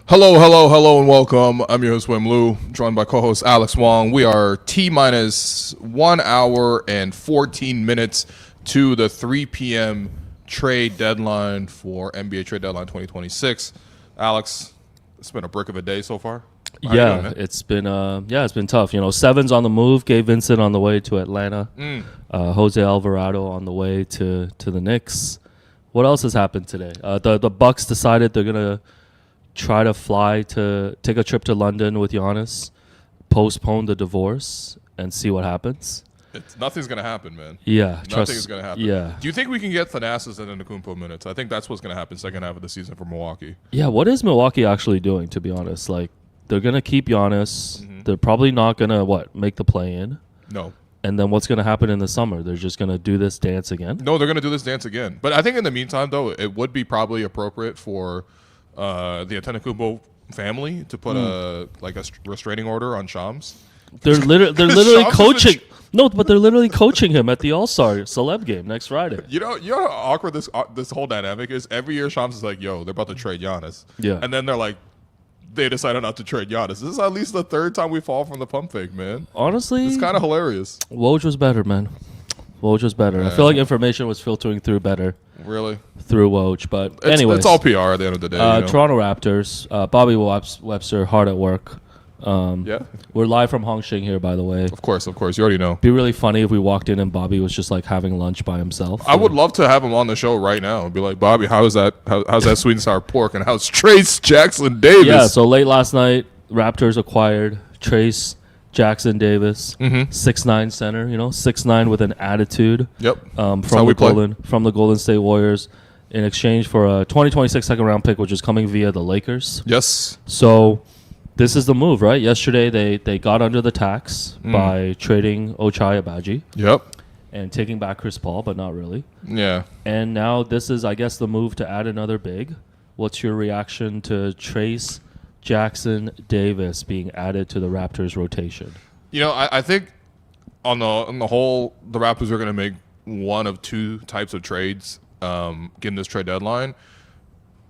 Hello, hello, hello, and welcome. I'm your host, Wim Lu, joined by co-host Alex Wong. We are T-minus 1 hour and 14 minutes to the 3 p.m. trade deadline for NBA trade deadline 2026. Alex, it's been a brick of a day so far. How you doing, man? It's been tough. You know, Seven's on the move. Gabe Vincent on the way to Atlanta. Jose Alvarado on the way to the Knicks. What else has happened today? The Bucks decided they're gonna try to take a trip to London with Giannis, postpone the divorce, and see what happens. Nothing's going to happen, man. Yeah. Nothing's going to happen. Yeah. Do you think we can get Thanasis and Antetokounmpo minutes? I think that's what's going to happen second half of the season for Milwaukee. Yeah, what is Milwaukee actually doing, to be honest? Like, they're going to keep Giannis. Mm-hmm. They're probably not going to, make the play-in? No. And then what's going to happen in the summer? They're just going to do this dance again? No, they're going to do this dance again. But I think in the meantime, though, it would be probably appropriate for the Antetokounmpo family to put a restraining order on Shams. They're literally coaching. No, but they're literally coaching him at the All-Star celeb game next Friday. You know how awkward this whole dynamic is? Every year Shams is like, yo, they're about to trade Giannis. Yeah. And then they're like, they decided not to trade Giannis. This is at least the third time we fall from the pump fake, man. Honestly, it's kind of hilarious. Woj was better, man. Woj was better. I feel like information was filtering through better. Really? Through Woj. But anyways. It's all PR at the end of the day. Toronto Raptors. Bobby Webster, hard at work. Yeah. We're live from Hongqing here, by the way. Of course. You already know. Be really funny if we walked in and Bobby was just like having lunch by himself. I would love to have him on the show right now and be like, Bobby, how's that sweet and sour pork, and how's Trace Jackson Davis? Yeah, so late last night, Raptors acquired Trace Jackson Davis, 6'9" center, 6'9" with an attitude. Yep. From the Golden State Warriors in exchange for a 2026 second round pick, which is coming via the Lakers. Yes. So this is the move, right? Yesterday they got under the tax by trading Ochai Agbaji. Yep. And taking back Chris Paul, but not really. Yeah. And now this is, I guess, the move to add another big. What's your reaction to Trace Jackson Davis being added to the Raptors rotation? I think on the whole, the Raptors are going to make one of two types of trades getting this trade deadline.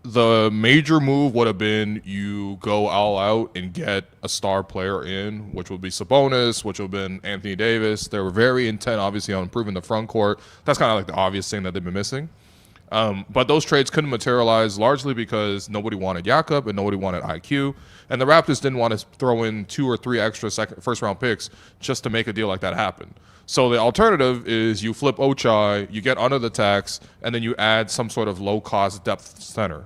The major move would have been you go all out and get a star player in, which would be Sabonis, which would have been Anthony Davis. They were very intent, obviously, on improving the front court. That's kind of like the obvious thing that they've been missing. But those trades couldn't materialize largely because nobody wanted Jakob and nobody wanted IQ. And the Raptors didn't want to throw in 2 or 3 extra first-round picks just to make a deal like that happen. So the alternative is you flip Ochai, you get under the tax, and then you add some sort of low-cost depth center,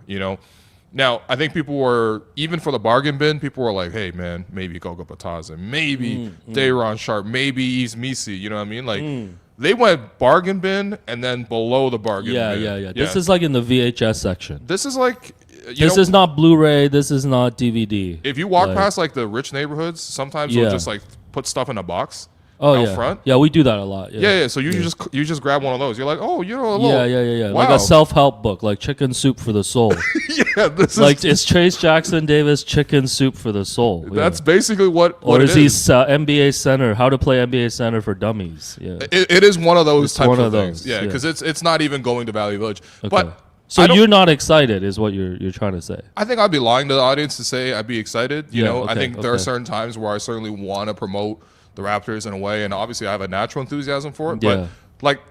Now, I think people were, even for the bargain bin, people were like, hey, man, maybe Goga Batazzi, maybe Day'Ron Sharp, maybe Yves Missi, you know what I mean? Like, they went bargain bin and then below the bargain bin. Yeah. This is like in the VHS section. This is like... This is not Blu-ray. This is not DVD. If you walk past, the rich neighborhoods, sometimes you'll just, put stuff in a box. Out front. Yeah, we do that a lot. Yeah. So you just grab one of those. You're like, oh, a little. Yeah. Wow. Like a self-help book, like Chicken Soup for the Soul. It's Trace Jackson Davis, Chicken Soup for the Soul. That's basically what or it is. Or is he NBA center? How to play NBA center for dummies? Yeah. It is one of those types of things. Yeah, because it's not even going to Valley Village. Okay. But so you're not excited, is what you're trying to say? I think I'd be lying to the audience to say I'd be excited. I think there are certain times where I certainly want to promote the Raptors in a way, and obviously I have a natural enthusiasm for it. Yeah. But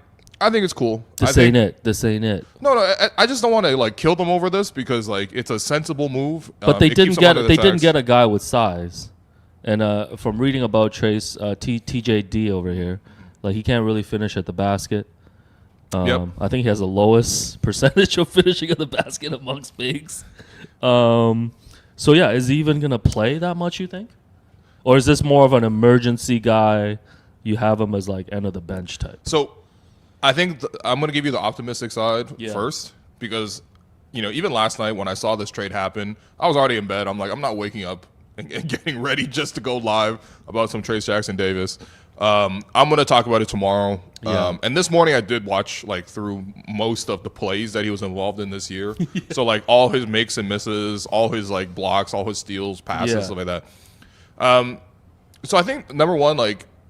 I think it's cool. This ain't it. No, I just don't want to kill them over this because it's a sensible move. But they didn't get a guy with size, and from reading about Trace, TJD over here, he can't really finish at the basket. I think he has the lowest percentage of finishing at the basket amongst bigs. Is he even gonna play that much, you think? Or is this more of an emergency guy? You have him as end of the bench type. So, I think I'm going to give you the optimistic side first because, even last night when I saw this trade happen, I was already in bed. I'm like, I'm not waking up and getting ready just to go live about some Trace Jackson Davis. I'm going to talk about it tomorrow. Yeah. And this morning I did watch through most of the plays that he was involved in this year. So all his makes and misses, all his blocks, all his steals, passes, stuff like that. So I think number one,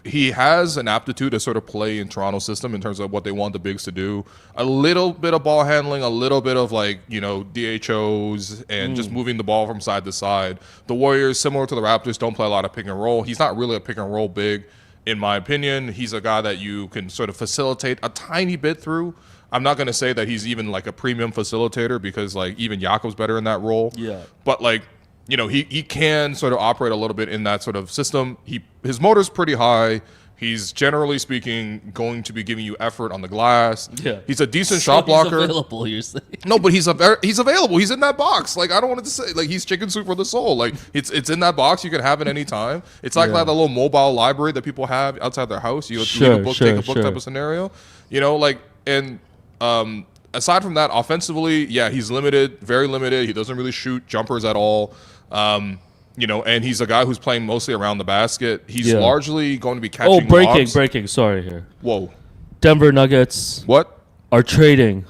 he has an aptitude to sort of play in Toronto's system in terms of what they want the bigs to do. A little bit of ball handling, a little bit of like, DHOs and just moving the ball from side to side. The Warriors, similar to the Raptors, don't play a lot of pick and roll. He's not really a pick and roll big, in my opinion. He's a guy that you can sort of facilitate a tiny bit through. I'm not going to say that he's even like a premium facilitator because like even Jakob's better in that role. Yeah. But like, he can sort of operate a little bit in that sort of system. His motor's pretty high. He's generally speaking going to be giving you effort on the glass. Yeah. He's a decent shot blocker. He's available, you're saying. No, but he's available. He's in that box. Like, I don't want it to say like he's chicken soup for the soul. Like it's in that box. You can have it any time. It's like that little mobile library that people have outside their house. You leave a book, take a book type of scenario. Aside from that, offensively, he's limited, very limited. He doesn't really shoot jumpers at all. And he's a guy who's playing mostly around the basket. He's largely going to be catching breaking. Sorry here. Whoa. Denver Nuggets What? Are trading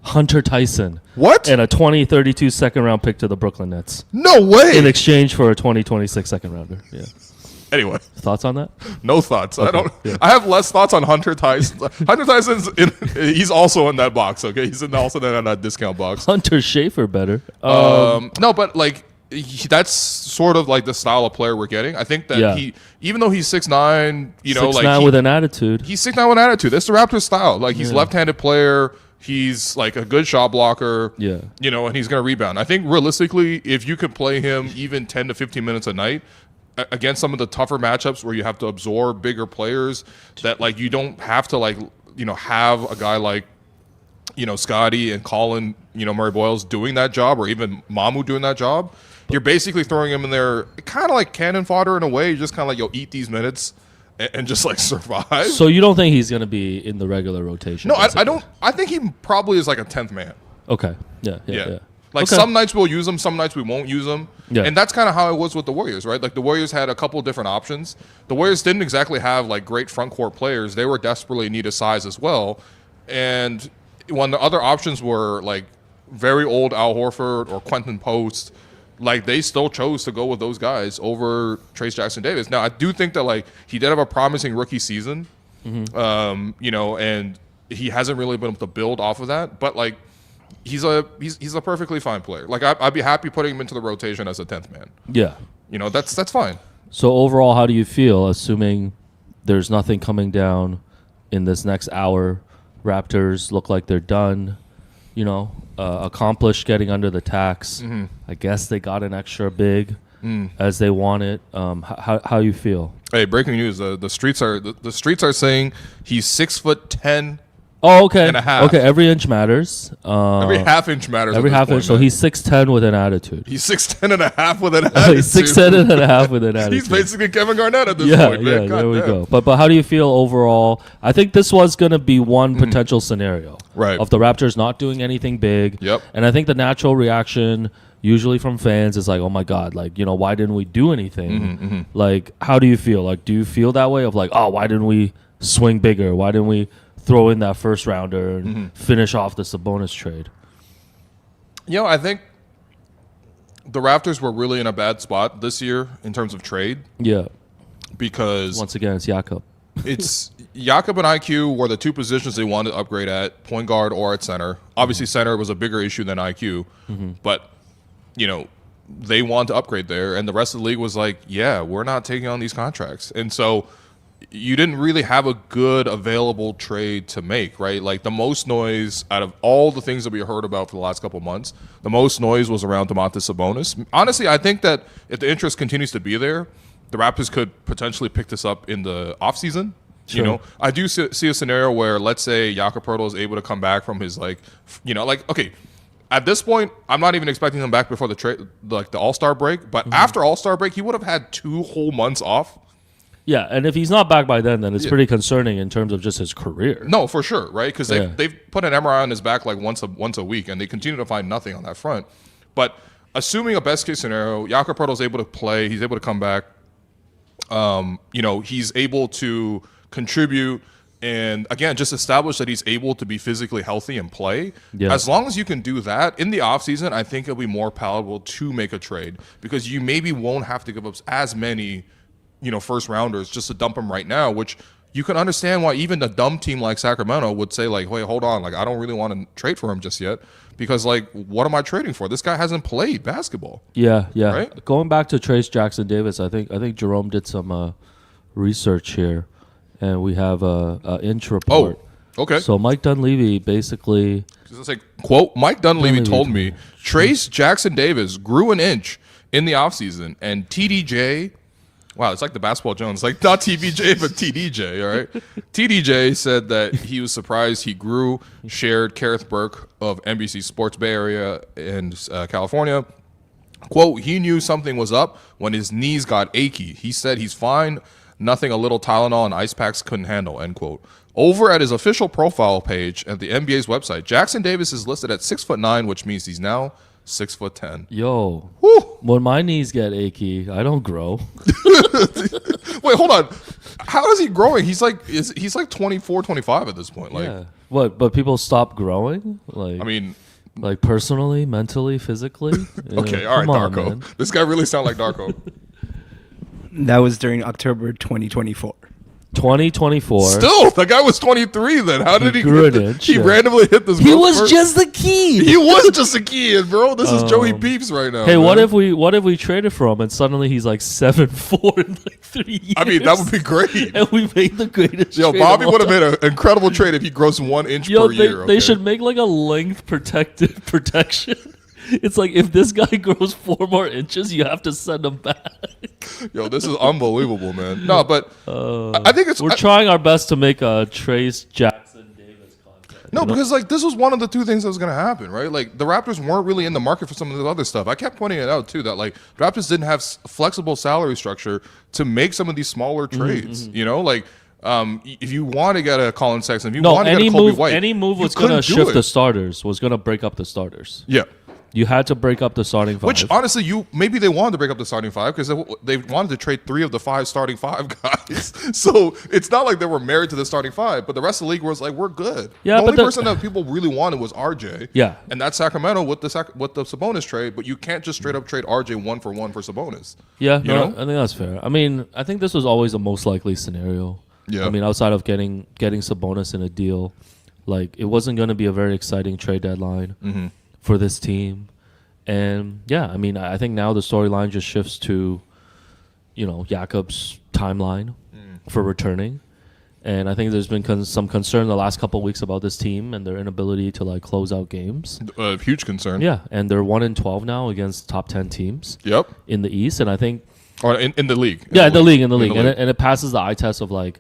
Hunter Tyson. What? And a 2032 second round pick to the Brooklyn Nets. No way. In exchange for a 2026 second rounder. Yeah. Anyway, thoughts on that? No thoughts. Okay, I have less thoughts on Hunter Tyson. Hunter Tyson's he's also in that box. Okay, he's also in that discount box. Hunter Schafer better. No, but like that's sort of like the style of player we're getting. I think that he, even though he's 6'9", 6'9" with an attitude. He's 6'9" with an attitude. That's the Raptors style. Like he's left-handed player. He's like a good shot blocker. Yeah. And he's going to rebound. I think realistically, if you could play him even 10 to 15 minutes a night, against some of the tougher matchups where you have to absorb bigger players that like you don't have to like have a guy like Scotty and Colin Murray Boyles doing that job, or even Mamu doing that job. You're basically throwing him in there kind of like cannon fodder in a way. You're just kind of like eat these minutes and just like survive. So you don't think he's going to be in the regular rotation? No, I don't. I think he probably is like a 10th man. Okay. Yeah. Like some nights we'll use him, some nights we won't use him. Yeah. And that's kind of how it was with the Warriors, right? Like the Warriors had a couple different options. The Warriors didn't exactly have like great front court players. They were desperately in need of size as well. And when the other options were like very old Al Horford or Quentin Post, like they still chose to go with those guys over Trayce Jackson-Davis. Now I do think that like he did have a promising rookie season, and he hasn't really been able to build off of that. But like he's a perfectly fine player. Like I'd be happy putting him into the rotation as a 10th man. Yeah, that's fine. So overall, how do you feel, assuming there's nothing coming down in this next hour? Raptors look like they're done. Accomplished getting under the tax. I guess they got an extra big as they wanted. How you feel? Hey, breaking news! The streets are saying he's 6'10". Oh, okay. And a half. Okay, every inch matters. Every half inch matters. Every half inch. So he's 6'10" with an attitude. He's 6'10" and a half with an attitude. He's 6'10" and a half with an attitude. He's basically Kevin Garnett at this point, man. Yeah, there we go. But how do you feel overall? I think this was going to be one potential scenario of the Raptors not doing anything big. Yep. And I think the natural reaction usually from fans is like, oh my God, like, why didn't we do anything? Like, how do you feel? Like, do you feel that way of like, oh, why didn't we swing bigger? Why didn't we throw in that first rounder and finish off the Sabonis trade? I think the Raptors were really in a bad spot this year in terms of trade. Yeah. Because once again, it's Jakob. It's Jakob and IQ were the two positions they wanted to upgrade at, point guard or at center. Obviously, center was a bigger issue than IQ, but they want to upgrade there, and the rest of the league was like, yeah, we're not taking on these contracts. And so you didn't really have a good available trade to make, right? Like the most noise out of all the things that we heard about for the last couple of months, the most noise was around Domantas Sabonis. Honestly, I think that if the interest continues to be there, the Raptors could potentially pick this up in the offseason. Sure. I do see a scenario where, let's say, Jakob Poeltl is able to come back from his okay, at this point, I'm not even expecting him back before the trade, like the All-Star break. But after All-Star break, he would have had 2 whole months off. Yeah, and if he's not back by then it's pretty concerning in terms of just his career. No, for sure, right? Because they've put an MRI on his back like once a week, and they continue to find nothing on that front. But assuming a best-case scenario, Jakob Poeltl is able to play, he's able to come back. He's able to contribute and, again, just establish that he's able to be physically healthy and play. Yeah. As long as you can do that, in the offseason, I think it'll be more palatable to make a trade because you maybe won't have to give up as many first rounders just to dump him right now, which you can understand why even a dumb team like Sacramento would say like, wait, hold on, like I don't really want to trade for him just yet because like what am I trading for? This guy hasn't played basketball. Yeah. Right? Going back to Trace Jackson Davis, I think Jerome did some research here, and we have a inch report. Oh, okay. So Mike Dunleavy basically. It's like, quote, Mike Dunleavy told me Trace Jackson Davis grew an inch in the offseason, and TDJ, wow, it's like the Basketball Jones, like not TBJ, but TDJ, all right? TDJ said that he was surprised he grew, shared Kareth Burke of NBC Sports Bay Area in California. Quote, he knew something was up when his knees got achy. He said he's fine, nothing a little Tylenol and ice packs couldn't handle, end quote. Over at his official profile page at the NBA's website, Jackson Davis is listed at 6'9", which means he's now 6'10". Yo, Woo! when my knees get achy, I don't grow. Wait, hold on. How is he growing? He's like 24, 25 at this point. Like, Yeah. What? But people stop growing? Like, I mean, like personally, mentally, physically. okay, all right, come on, Darko. man. This guy really sounds like Darko. That was during October 2024. 2024. Still, the guy was 23 then. How did he grew get an inch, He yeah. randomly hit this He growth was spurt? just the key. He was just a kid, bro. This is Joey Peeps right now. Hey, man. what if we traded for him and suddenly he's like 7'4" in like 3 years? I mean, that would be great. And we made the greatest. Yo, trade Bobby of all would have time. made an incredible trade if he grows 1 inch Yo, per year. they okay? should make like a length protective protection. It's like if this guy grows 4 more inches, you have to send him back. Yo, this is unbelievable, man. No, but I think it's We're trying our best to make a Trace Jackson Davis content. No, because like this was one of the two things that was going to happen, right? Like the Raptors weren't really in the market for some of the other stuff. I kept pointing it out too that like Raptors didn't have flexible salary structure to make some of these smaller trades. You know, like if you want to get a Colin Sexton, if you want to get a Kobe White, any move you was going to couldn't do shift it. the starters, was going to break up the starters. Yeah. You had to break up the starting five. Which honestly, maybe they wanted to break up the starting five because they wanted to trade 3 of the 5 starting 5 guys. So it's not like they were married to the starting 5, but the rest of the league was like, we're good. Yeah, the but only person that people really wanted was RJ. Yeah. And that's Sacramento with the Sabonis trade, but you can't just straight up trade RJ 1 for 1 for Sabonis. Yeah, You no, know? I think that's fair. I mean, I think this was always the most likely scenario. Yeah. I mean, outside of getting Sabonis in a deal, like it wasn't going to be a very exciting trade deadline for this team. And yeah, I mean, I think now the storyline just shifts to, Jakob's timeline for returning. And I think there's been some concern the last couple of weeks about this team and their inability to like close out games. Huge concern. Yeah, and they're 1-12 now against top 10 teams. Yep. In the East, and I think Or in the league. in the league. And it passes the eye test of like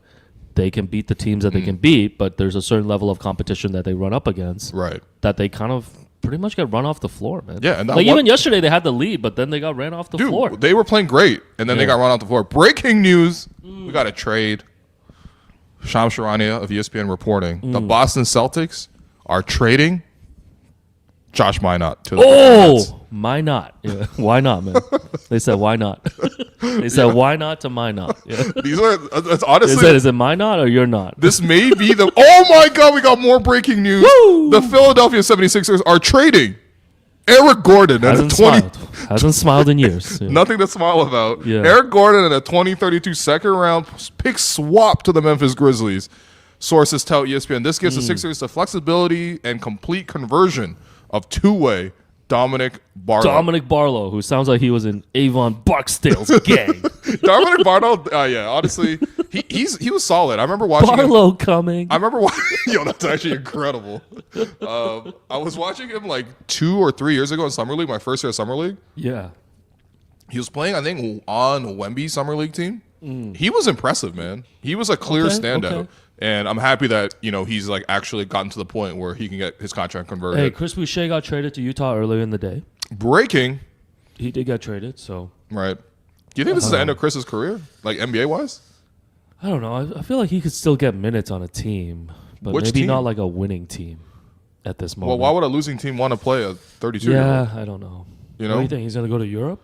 they can beat the teams that they can beat, but there's a certain level of competition that they run up against. Right. That they kind of pretty much get run off the floor, man. Yeah, and that like even yesterday they had the lead, but then they got ran off the floor. Dude, they were playing great, and then they got run off the floor. Breaking news: we got a trade. Shams Charania of ESPN reporting: the Boston Celtics are trading Josh Minot to the Nets. My not? Yeah. Why not, man? They said why not? They said why not to my not? Yeah. These are that's honestly. Is it my not or you're not? This may be the. Oh my God! We got more breaking news. Woo! The Philadelphia 76ers are trading Eric Gordon at a 20. Hasn't smiled in years. Yeah. Nothing to smile about. Yeah. Eric Gordon and a 2032 second round pick swap to the Memphis Grizzlies. Sources tell ESPN this gives the Sixers the flexibility and complete conversion of two-way Dominic Barlow. Dominic Barlow, who sounds like he was in Avon Barksdale's gang. Dominic Barlow, yeah, honestly, he was solid. I remember watching him. Barlow coming. I remember watching. Yo, that's actually incredible. I was watching him like 2 or 3 years ago in Summer League, my first year of Summer League. Yeah. He was playing, I think, on Wemby's Summer League team. He was impressive, man. He was a clear standout. Okay. And I'm happy that, he's like actually gotten to the point where he can get his contract converted. Hey, Chris Boucher got traded to Utah earlier in the day. Breaking. He did get traded, so Right. Do you think this is the end of Chris's career? Like NBA-wise? I don't know. I feel like he could still get minutes on a team, but Which maybe team? not like a winning team at this moment. Well, why would a losing team want to play a 32-year-old? Yeah, I don't know. You What know? do you think? He's going to go to Europe?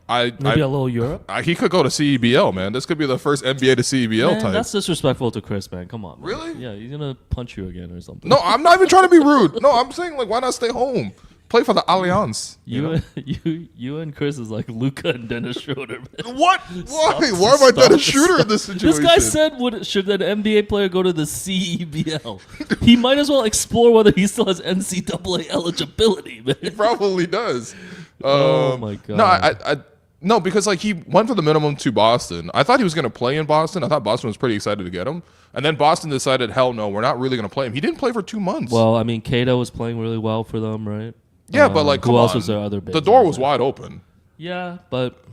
Maybe Maybe a little Europe? he could go to CEBL, man. This could be the first NBA to CEBL Man, type. that's disrespectful to Chris, man. Come on. Man. Really? Yeah, he's going to punch you again or something. No, I'm not even trying to be rude. No, I'm saying, like, why not stay home? play for the Allianz. You and Chris is like Luca and Dennis Schroeder. Man. What? Why am I Dennis Schroeder in this situation? This guy said, should an NBA player go to the CEBL? He might as well explore whether he still has NCAA eligibility, man. He probably does. Oh my god. No, because like he went for the minimum to Boston. I thought he was going to play in Boston. I thought Boston was pretty excited to get him. And then Boston decided, hell no, we're not really going to play him. He didn't play for 2 months. Well, I mean, Cato was playing really well for them, right? Yeah, but like, who else was their other big? The door was wide open. Yeah, but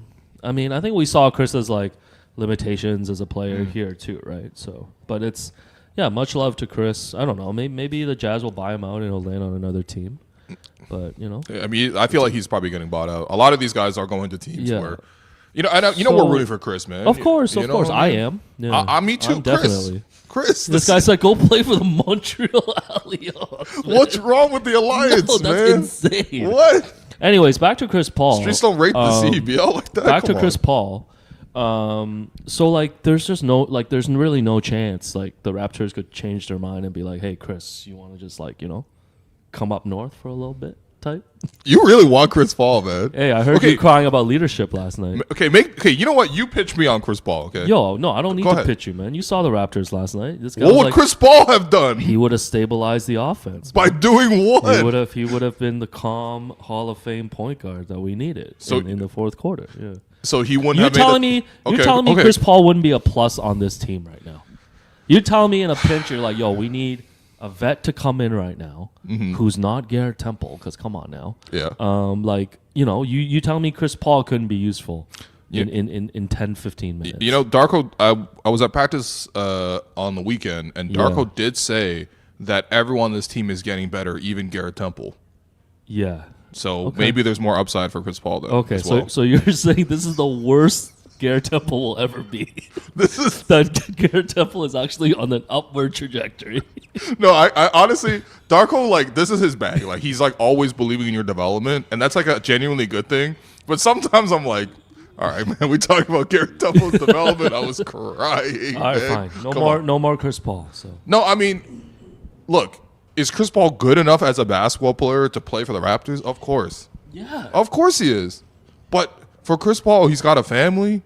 I mean, I think we saw Chris's like limitations as a player here too, right? So, but it's much love to Chris. I don't know, maybe the Jazz will buy him out and he'll land on another team. But I mean, I feel like he's probably getting bought out. A lot of these guys are going to teams where, we're rooting for Chris, man. Of course, I am. Yeah. Me too, I'm definitely. Chris, this guy said, "Go play for the Montreal Allianz." What's wrong with the Alliance, that's man? Insane. What? Anyways, back to Chris Paul. Streets don't rate the CBL like that. Back to Chris Paul. So like, there's there's really no chance like the Raptors could change their mind and be like, "Hey, Chris, you want to just like come up north for a little bit?" Type. You really want Chris Paul, man. Hey, I heard you crying about leadership last night. Okay, you know what? You pitch me on Chris Paul, okay? Yo, no, I don't need to pitch you, man. You saw the Raptors last night. This guy what would Chris Paul have done? He would have stabilized the offense. By doing what? He would have been the calm Hall of Fame point guard that we needed in the fourth quarter. Yeah. So he wouldn't You're have telling me Chris Paul wouldn't be a plus on this team right now. You're telling me in a pinch, you're like, yo, we need a vet to come in right now who's not Garrett Temple, because come on now. Yeah. You tell me Chris Paul couldn't be useful in 10, 15 minutes. Darko, I was at practice on the weekend, and Darko did say that everyone on this team is getting better, even Garrett Temple. Yeah. So maybe there's more upside for Chris Paul, though. Okay, so you're saying this is the worst Garrett Temple will ever be. That Garrett Temple is actually on an upward trajectory. No, I honestly, Darko, like, this is his bag. Like, he's like always believing in your development, and that's like a genuinely good thing. But sometimes I'm like, all right, man, we talk about Garrett Temple's development. I was crying. All right, man. fine. No more Chris Paul. So no, I mean, look, is Chris Paul good enough as a basketball player to play for the Raptors? Of course. Yeah. Of course he is. But for Chris Paul, he's got a family.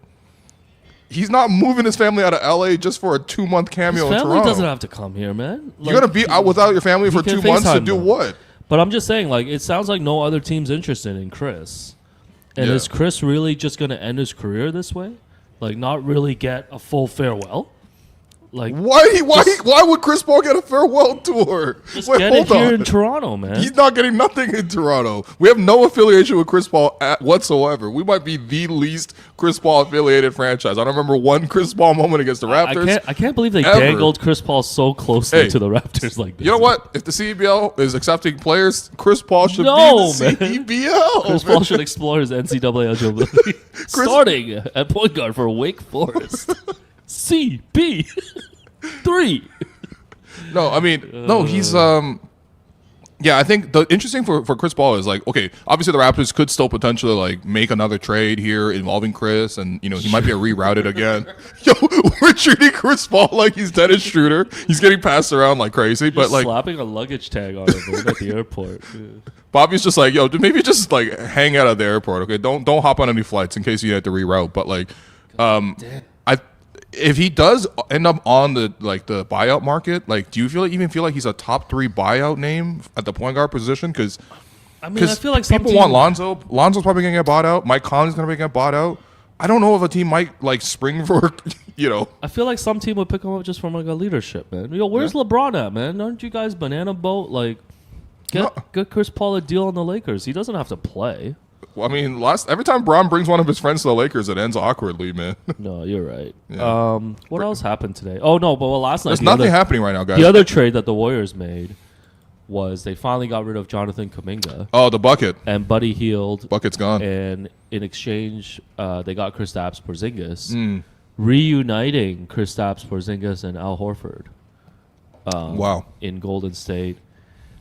He's not moving his family out of LA just for a 2-month cameo in Toronto. His family doesn't have to come here, man. You're going to be out without your family for 2 months to do what? But I'm just saying, like, it sounds like no other team's interested in Chris. And is Chris really just going to end his career this way? Like, not really get a full farewell? Like, why would Chris Paul get a farewell tour? Just get it here in Toronto, man. He's not getting nothing in Toronto. We have no affiliation with Chris Paul whatsoever. We might be the least Chris Paul affiliated franchise. I don't remember one Chris Paul moment against the Raptors. I can't believe they dangled Chris Paul so closely to the Raptors like this. You know what? If the CEBL is accepting players, Chris Paul should be the CEBL. Chris Paul should explore his NCAA eligibility. Starting at point guard for Wake Forest. CP3. No, I mean, no, he's I think the interesting for Chris Paul is like, okay, obviously the Raptors could still potentially like make another trade here involving Chris, and he might be rerouted again. Yo, we're treating Chris Paul like he's Dennis Schroeder. He's getting passed around like crazy, but like slapping a luggage tag on him at the airport. Bobby's just like, yo, maybe just like hang out at the airport, okay? Don't hop on any flights in case you have to reroute. But like, if he does end up on the buyout market, like, do you even feel like he's a top 3 buyout name at the point guard position? Because I feel like people want Lonzo. Lonzo's probably gonna get bought out. Mike Conley's gonna get bought out. I don't know if a team might like spring for I feel like some team would pick him up just from like a leadership, man. Where's LeBron at, man? Aren't you guys banana boat? Like, get Chris Paul a deal on the Lakers. He doesn't have to play. Well, I mean, every time Braun brings one of his friends to the Lakers, it ends awkwardly, man. No, you're right. Yeah. What else happened today? Oh, no, but last night... There's nothing happening right now, guys. The other trade that the Warriors made was they finally got rid of Jonathan Kuminga. Oh, the bucket. And Buddy Hield. Bucket's gone. And in exchange, they got Kristaps Porzingis, reuniting Kristaps Porzingis and Al Horford. Wow. In Golden State.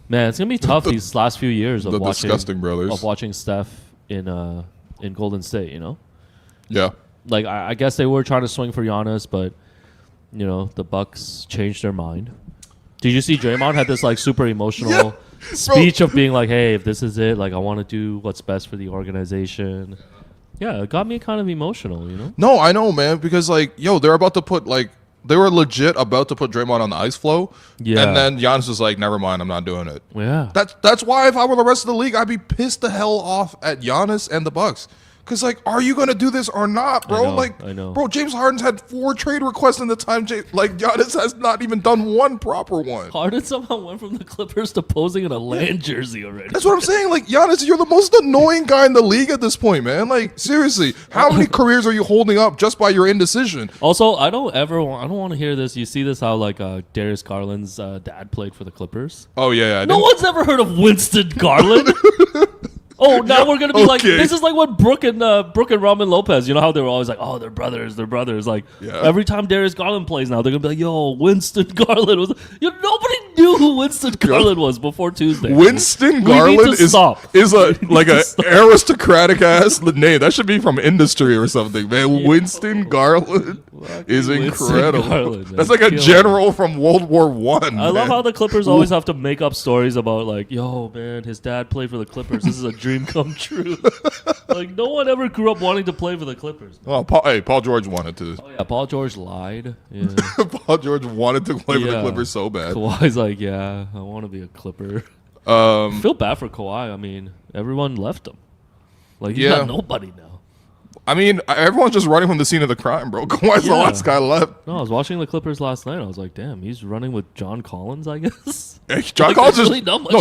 Man, it's going to be tough these last few years of watching Steph in Golden State, Yeah. Like, I guess they were trying to swing for Giannis, but, the Bucks changed their mind. Did you see Draymond had this, like, super emotional speech of being like, hey, if this is it, like I want to do what's best for the organization. Yeah, it got me kind of emotional, you know? No, I know, man, because like, yo, they're about to put like they were legit about to put Draymond on the ice flow. Yeah. And then Giannis was like, never mind, I'm not doing it. Yeah. That's why if I were the rest of the league, I'd be pissed the hell off at Giannis and the Bucks. Because, like, are you going to do this or not, bro? I know. Bro, James Harden's had 4 trade requests in the time. Like, Giannis has not even done one proper one. Harden somehow went from the Clippers to posing in a land jersey already. That's what I'm saying. Like, Giannis, you're the most annoying guy in the league at this point, man. Like, seriously, how many careers are you holding up just by your indecision? Also, I don't want to hear this. You see this, how, like, Darius Garland's dad played for the Clippers? Oh, yeah. No one's ever heard of Winston Garland. Oh, now we're gonna be like, this is like what Brooke and Robin Lopez. You know how they were always like, oh, they're brothers. Like every time Darius Garland plays now, they're gonna be like, yo, Winston Garland was. Nobody knew who Winston Garland was before Tuesday. Winston Garland is like an aristocratic ass name. That should be from industry or something, man. Yeah. Winston Garland is incredible. Garland, that's like a general from World War One. I love how the Clippers always have to make up stories about like, yo, man, his dad played for the Clippers. This is a dream come true. Like, no one ever grew up wanting to play for the Clippers. Oh, Paul George wanted to. Oh yeah, Paul George lied. Yeah. Paul George wanted to play for the Clippers so bad. Kawhi's like, yeah, I want to be a Clipper. Feel bad for Kawhi. I mean, everyone left him. Like, he's got nobody now. I mean, everyone's just running from the scene of the crime, bro. Kawhi's the last guy left. No, I was watching the Clippers last night. I was like, damn, he's running with John Collins, I guess. Hey, John Collins is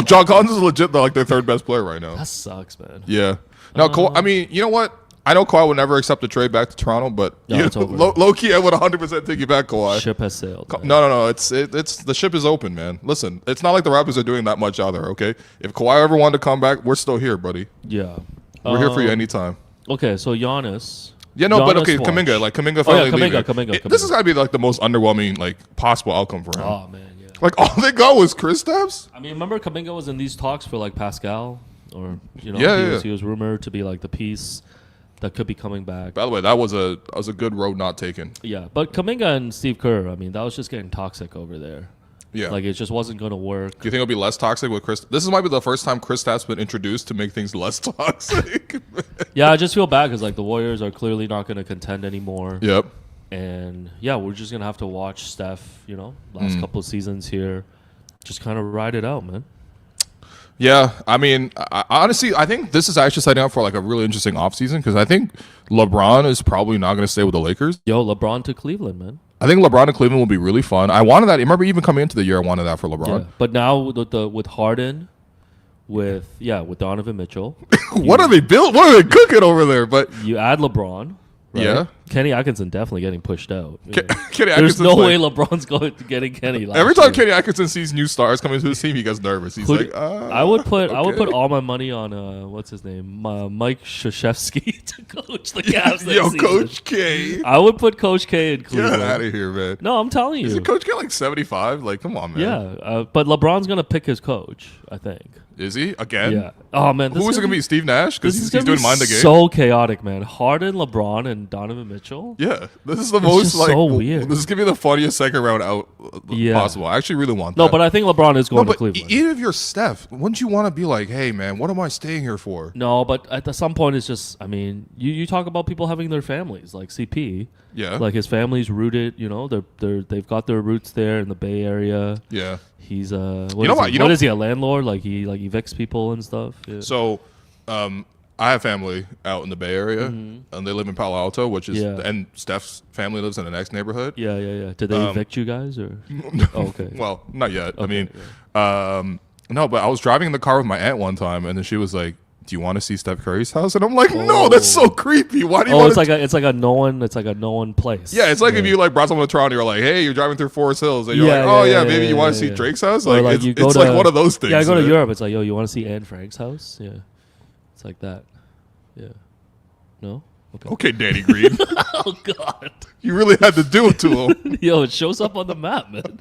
John Collins is legit like their 3rd best player right now. That sucks, man. Yeah. No, I mean, you know what? I know Kawhi would never accept a trade back to Toronto, but low key, I would 100% take you back, Kawhi. Ship has sailed. No. It's the ship is open, man. Listen, it's not like the Raptors are doing that much out there. Okay, if Kawhi ever wanted to come back, we're still here, buddy. Yeah, we're here for you anytime. Okay, so Giannis. Yeah, no, but okay, Kuminga finally leaving. Kuminga. This has got to be like the most underwhelming like possible outcome for him. Oh man, yeah. Like all they got was Kristaps. I mean, remember Kuminga was in these talks for like Pascal, or he was rumored to be like the piece that could be coming back. By the way, that was a good road not taken. Yeah, but Kuminga and Steve Kerr, I mean, that was just getting toxic over there. Yeah. Like, it just wasn't going to work. Do you think it'll be less toxic with Chris? This might be the first time Kristaps been introduced to make things less toxic. Yeah, I just feel bad because, like, the Warriors are clearly not going to contend anymore. Yep. And, yeah, we're just going to have to watch Steph, last couple of seasons here, just kind of ride it out, man. Yeah, I mean, honestly, I think this is actually setting up for, like, a really interesting offseason because I think LeBron is probably not going to stay with the Lakers. Yo, LeBron to Cleveland, man. I think LeBron and Cleveland will be really fun. I wanted that. I remember even coming into the year, I wanted that for LeBron. Yeah. But now with Harden, with Donovan Mitchell. What are they cooking over there? But you add LeBron. Right? Yeah. Kenny Atkinson definitely getting pushed out. Kenny There's no way LeBron's getting Kenny. Every time Kenny Atkinson sees new stars coming to his team, he gets nervous. He's I would put all my money on what's his name, Mike Krzyzewski to coach the Cavs. Coach K. I would put Coach K in Cleveland. Get out of here, man. No, I'm telling you. Isn't Coach K like 75? Like, come on, man. Yeah, but LeBron's gonna pick his coach, I think. Is he again? Yeah. Oh man, who is it gonna be? Steve Nash? Because he's doing Mind the Game. So chaotic, man. Harden, LeBron, and Donovan Mitchell. Yeah, this is the most like so weird. This is gonna be the funniest second round out possible. I actually really want that. No, but I think LeBron is going to Cleveland. Even if you're Steph, wouldn't you want to be like, hey man, what am I staying here for? No, but at some point it's just, I mean, you talk about people having their families, like CP. Yeah. Like his family's rooted, they've got their roots there in the Bay Area. Yeah. He's what is he, a landlord? Like he evicts people and stuff. Yeah. So, I have family out in the Bay Area, and they live in Palo Alto, which is and Steph's family lives in the next neighborhood. Yeah. Did they evict you guys or? Oh, okay. Well, not yet. Okay, I mean, no, but I was driving in the car with my aunt one time, and then she was like, do you want to see Steph Curry's house? And I'm like, no, that's so creepy. Why do you want to? It's like a no one place. Yeah, it's like if you like brought someone to Toronto, you're like, hey, you're driving through Forest Hills, and you're like, maybe you want to see Drake's house. Like, it's like one of those things. Yeah, I go to Europe. It's like, yo, you want to see Anne Frank's house? Yeah, it's like that. Yeah, no. Okay, Danny Green. Oh God, you really had to do it to him. Yo, it shows up on the map, man.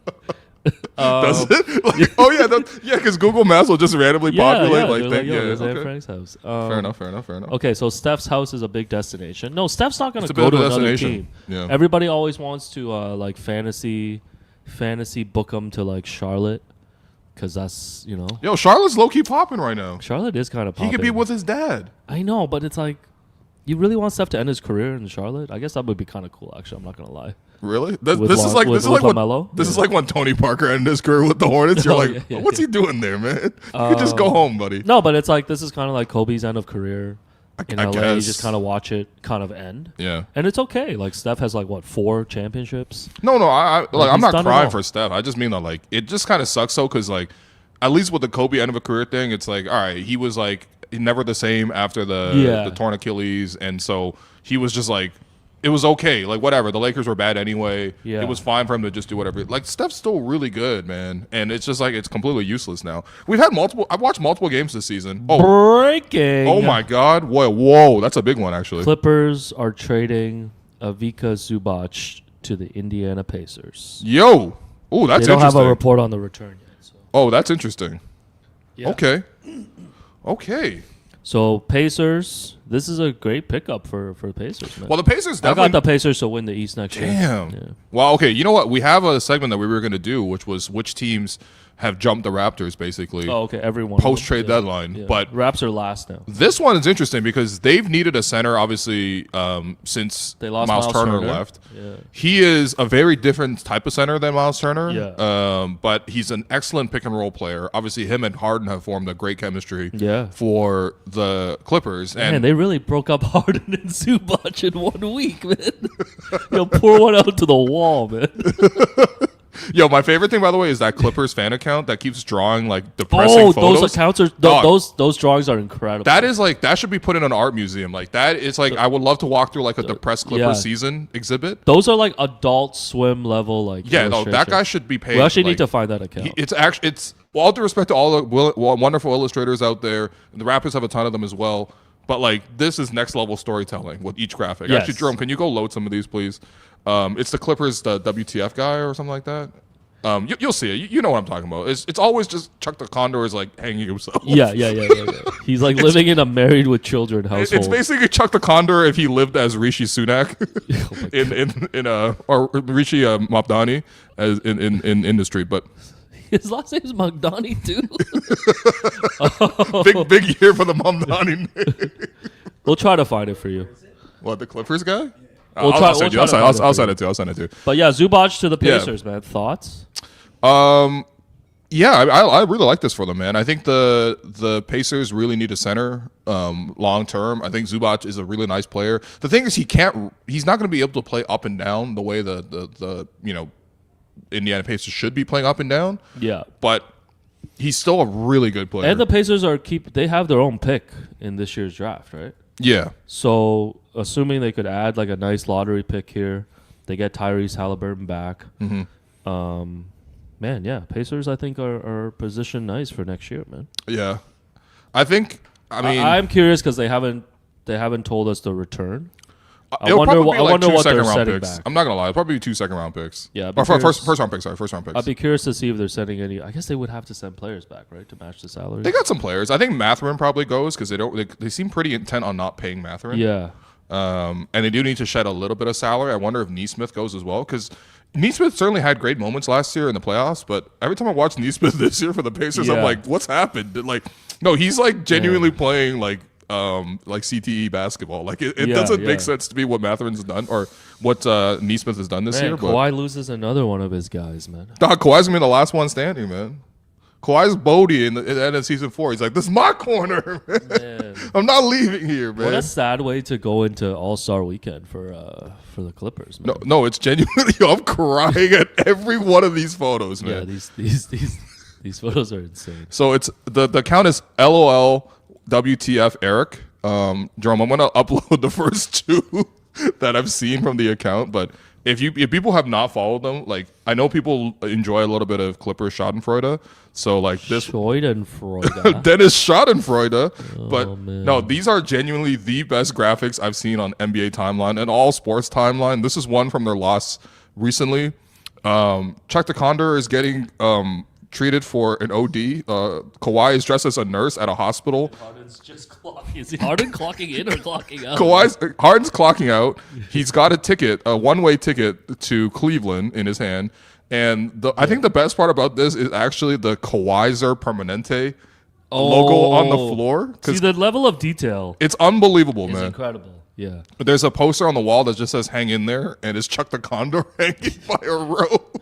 Does it? Like, because Google Maps will just randomly populate. There's Anne Frank's house. Fair enough. Okay, so Steph's house is a big destination. No, Steph's not going to go to another team. Yeah. Everybody always wants to like fantasy book him to like Charlotte because that's Yo, Charlotte's low key popping right now. Charlotte is kind of popping. He could be with his dad. I know, but it's like, you really want Steph to end his career in Charlotte? I guess that would be kind of cool. Actually, I'm not gonna lie. Really? With This is like LaMelo? when Tony Parker ended his career with the Hornets. You're Oh, like, yeah, what's he doing there, man? You could just go home, buddy. No, but it's like this is kind of like Kobe's end of career in I LA. guess. You just kind of watch it kind of end. Yeah. And it's okay. Like Steph has like 4 championships. No, I'm he's not done it crying all. for Steph. I just mean that like it just kind of sucks though, because like at least with the Kobe end of a career thing, it's like all right, he was like never the same after the torn Achilles, and so he was just like it was okay, like whatever. The Lakers were bad anyway. Yeah. It was fine for him to just do whatever. Like Steph's still really good, man, and it's just like it's completely useless now. I've watched multiple games this season. Breaking. Oh my God! Whoa, that's a big one actually. Clippers are trading Ivica Zubac to the Indiana Pacers. Yo, oh that's They don't interesting. have a report on the return yet. So. Oh, that's interesting. Yeah. Okay. So Pacers, this is a great pickup for the Pacers, man. Well, the Pacers I definitely. got the Pacers to win the East next year. Damn. Yeah. Well, okay. You know what? We have a segment that we were going to do, which was which teams have jumped the Raptors, basically. Oh, okay. Everyone. Post-trade deadline. Yeah. But Raps are last now. this one is interesting because they've needed a center, obviously, since They lost Miles Turner Turner. left. Yeah. He is a very different type of center than Miles Turner. Yeah. But he's an excellent pick and roll player. Obviously, him and Harden have formed a great chemistry Yeah. for the Clippers. Man, And they really broke up Harden and Zubac in 1 week, man. Pour one out to the wall, man. yo, my favorite thing, by the way, is that Clippers fan account that keeps drawing like depressing photos. Those accounts are Dog. those drawings are incredible. That is like that should be put in an art museum. Like that is like I would love to walk through like a depressed Clippers yeah. season exhibit. Those are like Adult Swim level, like Yeah, no, that illustration. guy should be paid. We actually like, need to find that account. It's actually well, all due respect to all the wonderful illustrators out there. And the Raptors have a ton of them as well. But like this is next level storytelling with each graphic. Yes. Actually, Jerome, can you go load some of these, please? It's the Clippers, the WTF guy or something like that. You'll see it. You know what I'm talking about. It's always just Chuck the Condor is like hanging himself. Yeah. He's like living in a married with children household. It's basically Chuck the Condor if he lived as Rishi Sunak or Rishi Mabdani as in industry, but His last name is Magdani too. big year for the Mabdani. We'll try to find it for you. What, the Clippers guy? We'll I'll try- send we'll you. try to I'll find it for send you. it to you. I'll send it to you. But yeah, Zubac to the Yeah. Pacers, man. Thoughts? Yeah, I really like this for them, man. I think the Pacers really need a center long term. I think Zubac is a really nice player. The thing is, he's not going to be able to play up and down the way the Indiana Pacers should be playing up and down. Yeah. But he's still a really good player. And the Pacers they have their own pick in this year's draft, right? yeah. So assuming they could add like a nice lottery pick here, they get Tyrese Halliburton back. Mm-hmm. Man, yeah, Pacers I think are positioned nice for next year, man. Yeah. I think. I mean, I'm curious because they haven't told us the return. I it'll wonder probably what- be I like wonder 2 what they're second-round setting picks. back. I'm not gonna lie, it'll probably be 2 second-round picks. Yeah, I'd be or curious- first-round picks. Sorry, first-round picks. I'd be curious to see if they're sending any. I guess they would have to send players back, right, to match the salary. They got some players. I think Mathurin probably goes because they seem pretty intent on not paying Mathurin. Yeah. And they do need to shed a little bit of salary. I wonder if Neesmith goes as well because Neesmith certainly had great moments last year in the playoffs. But every time I watch Neesmith this year for the Pacers, I'm Yeah. like, what's happened? Like, no, he's like genuinely playing like CTE basketball. Like it Yeah, doesn't yeah. make sense to me what Matherin's done or what Neesmith has done this Man, year. But Kawhi loses another one of his guys, man. dog, Kawhi's gonna be the last one standing, man. Kawhi's Bodie in the end of season 4. He's like, this is my corner, man. Man. I'm not leaving here, man. What a sad way to go into All-Star weekend for the Clippers, man. No, it's genuinely. I'm crying at every one of these photos, man. Yeah, these photos are insane. So it's the account is LOL WTF Eric. Jerome, I'm gonna upload the first 2 that I've seen from the account, but if people have not followed them, like I know people enjoy a little bit of Clippers Schadenfreude. So like this Schadenfreude. Dennis Schadenfreude, but man. no, these are genuinely the best graphics I've seen on NBA timeline and all sports timeline. This is one from their loss recently. Chuck the Condor is getting treated for an OD. Kawhi is dressed as a nurse at a hospital. Harden's just clocking. Is Harden clocking in or clocking out? Harden's clocking out. He's got a ticket, a one-way ticket to Cleveland in his hand. And I think the best part about this is actually the Kawhizer Permanente logo on the floor. See, the level of detail It's unbelievable, is man. incredible. Yeah. But there's a poster on the wall that just says "Hang in there," and it's Chuck the Condor hanging by a rope.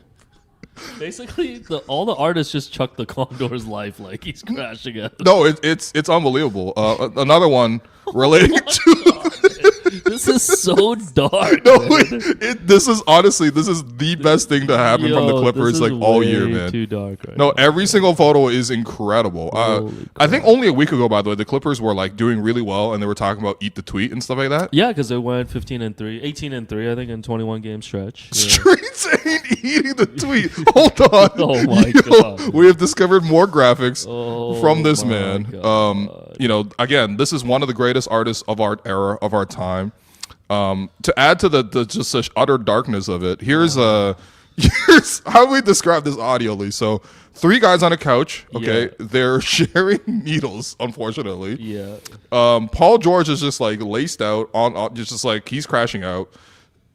Basically, all the artists just chuck the Condor's life like he's crashing out. No, it's unbelievable. Another one relating to. This is so dark. No, man. this is honestly the best thing to happen from the Clippers this is all year, way man. Too dark right No, now. every single photo is incredible. I think only a week ago, by the way, the Clippers were like doing really well, and they were talking about eat the tweet and stuff like that. Yeah, because they went 15-3, 18-3, I think, in 21 game stretch. Yeah. Streets ain't eating the tweet. Hold on. Oh my God. We have discovered more graphics from this my man. God. Again, this is one of the greatest artists of our era, of our time. To add to the just such utter darkness of it, here's how we describe this audially. So 3 guys on a couch. Okay, Yeah. they're sharing needles. Unfortunately, Yeah. Paul George is just like laced out on just like he's crashing out.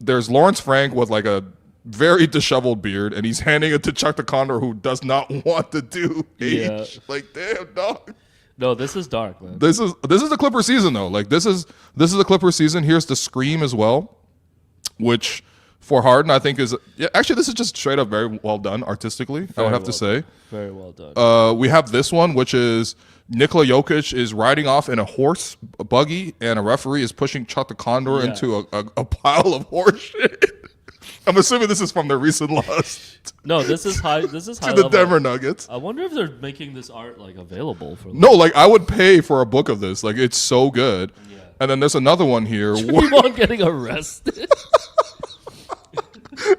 There's Lawrence Frank with like a very disheveled beard, and he's handing it to Chuck the Condor, who does not want to do age. Yeah. Like, damn, dog. No, this is dark, man. This is the Clipper season though. Like this is the Clipper season. Here's the Scream as well, which for Harden I think is actually this is just straight up very well done artistically. I would have to say. Very well done. We have this one, which is Nikola Jokic is riding off in a horse buggy, and a referee is pushing Chuck the Condor into a pile of horse shit. I'm assuming this is from their recent loss No, this is high. This is high to the level. Denver Nuggets. I wonder if they're making this art like available for. No, like I would pay for a book of this. Like it's so good. Yeah. And then there's another one here. Keep on getting arrested.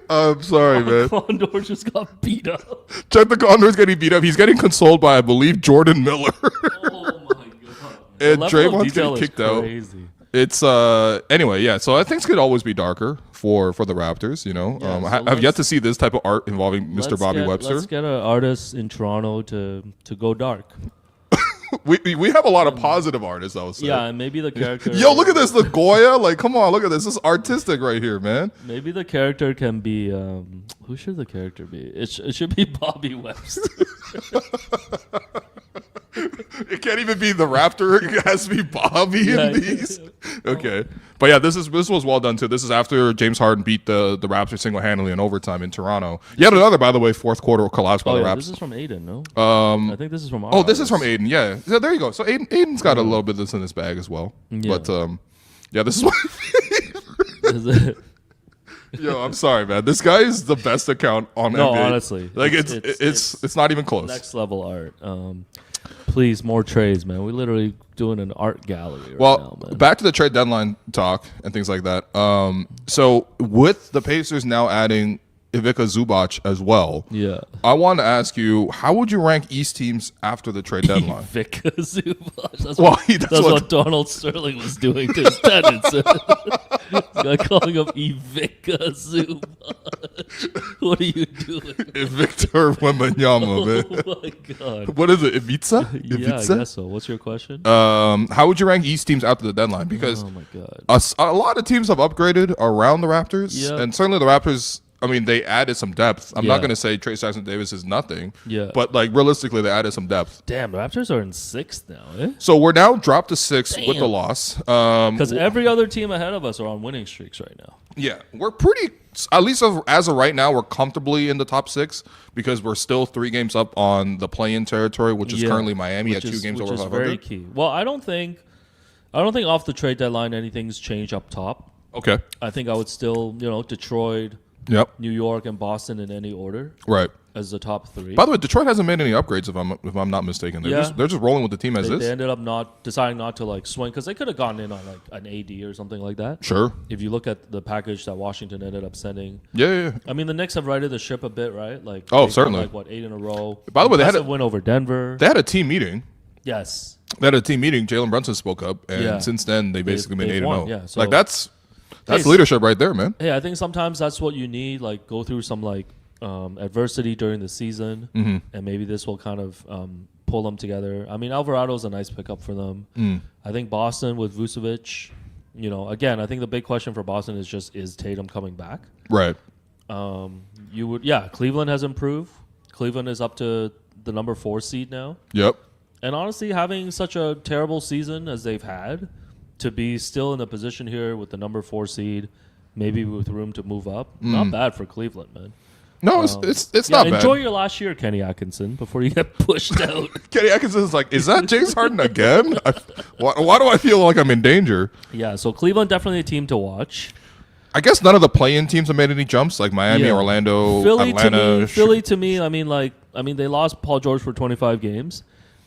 I'm sorry, man. Condor just got beat up. Chuck the Condor's getting beat up. He's getting consoled by, I believe, Jordan Miller. Oh my god. And The level of Draymond's detail getting is kicked out. crazy. It's anyway, yeah. So I think it could always be darker for the Raptors. You know, Yeah, so I've yet to see this type of art involving Mr. Bobby Webster. Let's get an artist in Toronto to go dark. We have a lot of positive artists, I would say. Yeah, and maybe the character. Yo, look at this, the Goya. Like, come on, look at this. This is artistic right here, man. Maybe the character can be. Who should the character be? It should be Bobby Webster. It can't even be the Raptor. It has to be Bobby in these. Okay, but yeah, this was well done too. This is after James Harden beat the Raptors single handedly in overtime in Toronto. Yet another, by the way, fourth quarter collapse by the Raptors. This is from Aiden, no? I think this is from. Oh, this is from Aiden. Yeah, so there you go. So Aiden's got a little bit of this in his bag as well. Yeah. But yeah, this is my favorite. Yo, I'm sorry, man. This guy is the best account on No, NBA. honestly, like it's not even close. Next level art. Please, more trades, man. We're literally doing an art gallery right Well, now, man. back to the trade deadline talk and things like that. So with the Pacers now adding Ivica Zubac as well, Yeah. I want to ask you, how would you rank East teams after the trade deadline? Ivica Zubac. That's, Well, what, that's that's what- what Donald Sterling was doing to his tenants. This guy calling him Ivica Zubac. What are you doing? Victor Wembanyama, man. Oh my god. What is it? Ibiza? Yeah, I Ibiza? guess so. What's your question? How would you rank East teams after the deadline? Because Oh my god. a lot of teams have upgraded around the Raptors, Yeah. and certainly the Raptors. I mean, they added some depth. I'm not Yeah. going to say Trey Jackson-Davis is nothing, Yeah. but like realistically, they added some depth. Damn, the Raptors are in 6th now, eh? So we're now dropped to 6 with the Damn. loss. Because every other team ahead of us are on winning streaks right now. Yeah, we're pretty. At least as of right now, we're comfortably in the top 6 because we're still 3 games up on the play-in territory, which is Yeah. currently Miami at Which 2 is- games which over is 500. very key. Well, I don't think off the trade deadline anything's changed up top. Okay. I think I would still, Detroit, Yep. New York, and Boston in any order Right. as the top 3. By the way, Detroit hasn't made any upgrades, if I'm not mistaken. They're Yeah. just rolling with the team as they is. ended up deciding not to like swing because they could have gone in on like an AD or something like that. Sure. If you look at the package that Washington ended up sending, Yeah. I mean the Knicks have righted the ship a bit, right? Like Oh, they've certainly. won, like 8 in a row. By the way, they had Impressive win over Denver. They had a team meeting. Yes. Jalen Brunson spoke up, and Yeah. since then they basically been they've 8-0. won, yeah. So- Like that's Hey, leadership right there, man. Hey, I think sometimes that's what you need. Like go through some like adversity during the season, Mm-hmm. and maybe this will kind of pull them together. I mean, Alvarado's a nice pickup for them. I think Boston with Vucevic. Again, I think the big question for Boston is Tatum coming back? Right. Cleveland has improved. Cleveland is up to the number 4 seed now. Yep. And honestly, having such a terrible season as they've had, to be still in a position here with the number 4 seed, maybe with room to move up, not bad for Cleveland, man. No, it's not bad. Enjoy your last year, Kenny Atkinson, before you get pushed out. Kenny Atkinson's like, is that James Harden again? Why do I feel like I'm in danger? Yeah, so Cleveland definitely a team to watch. I guess none of the play-in teams have made any jumps, like Miami, Orlando, Atlanta. Philly to me, I mean, they lost Paul George for 25 games,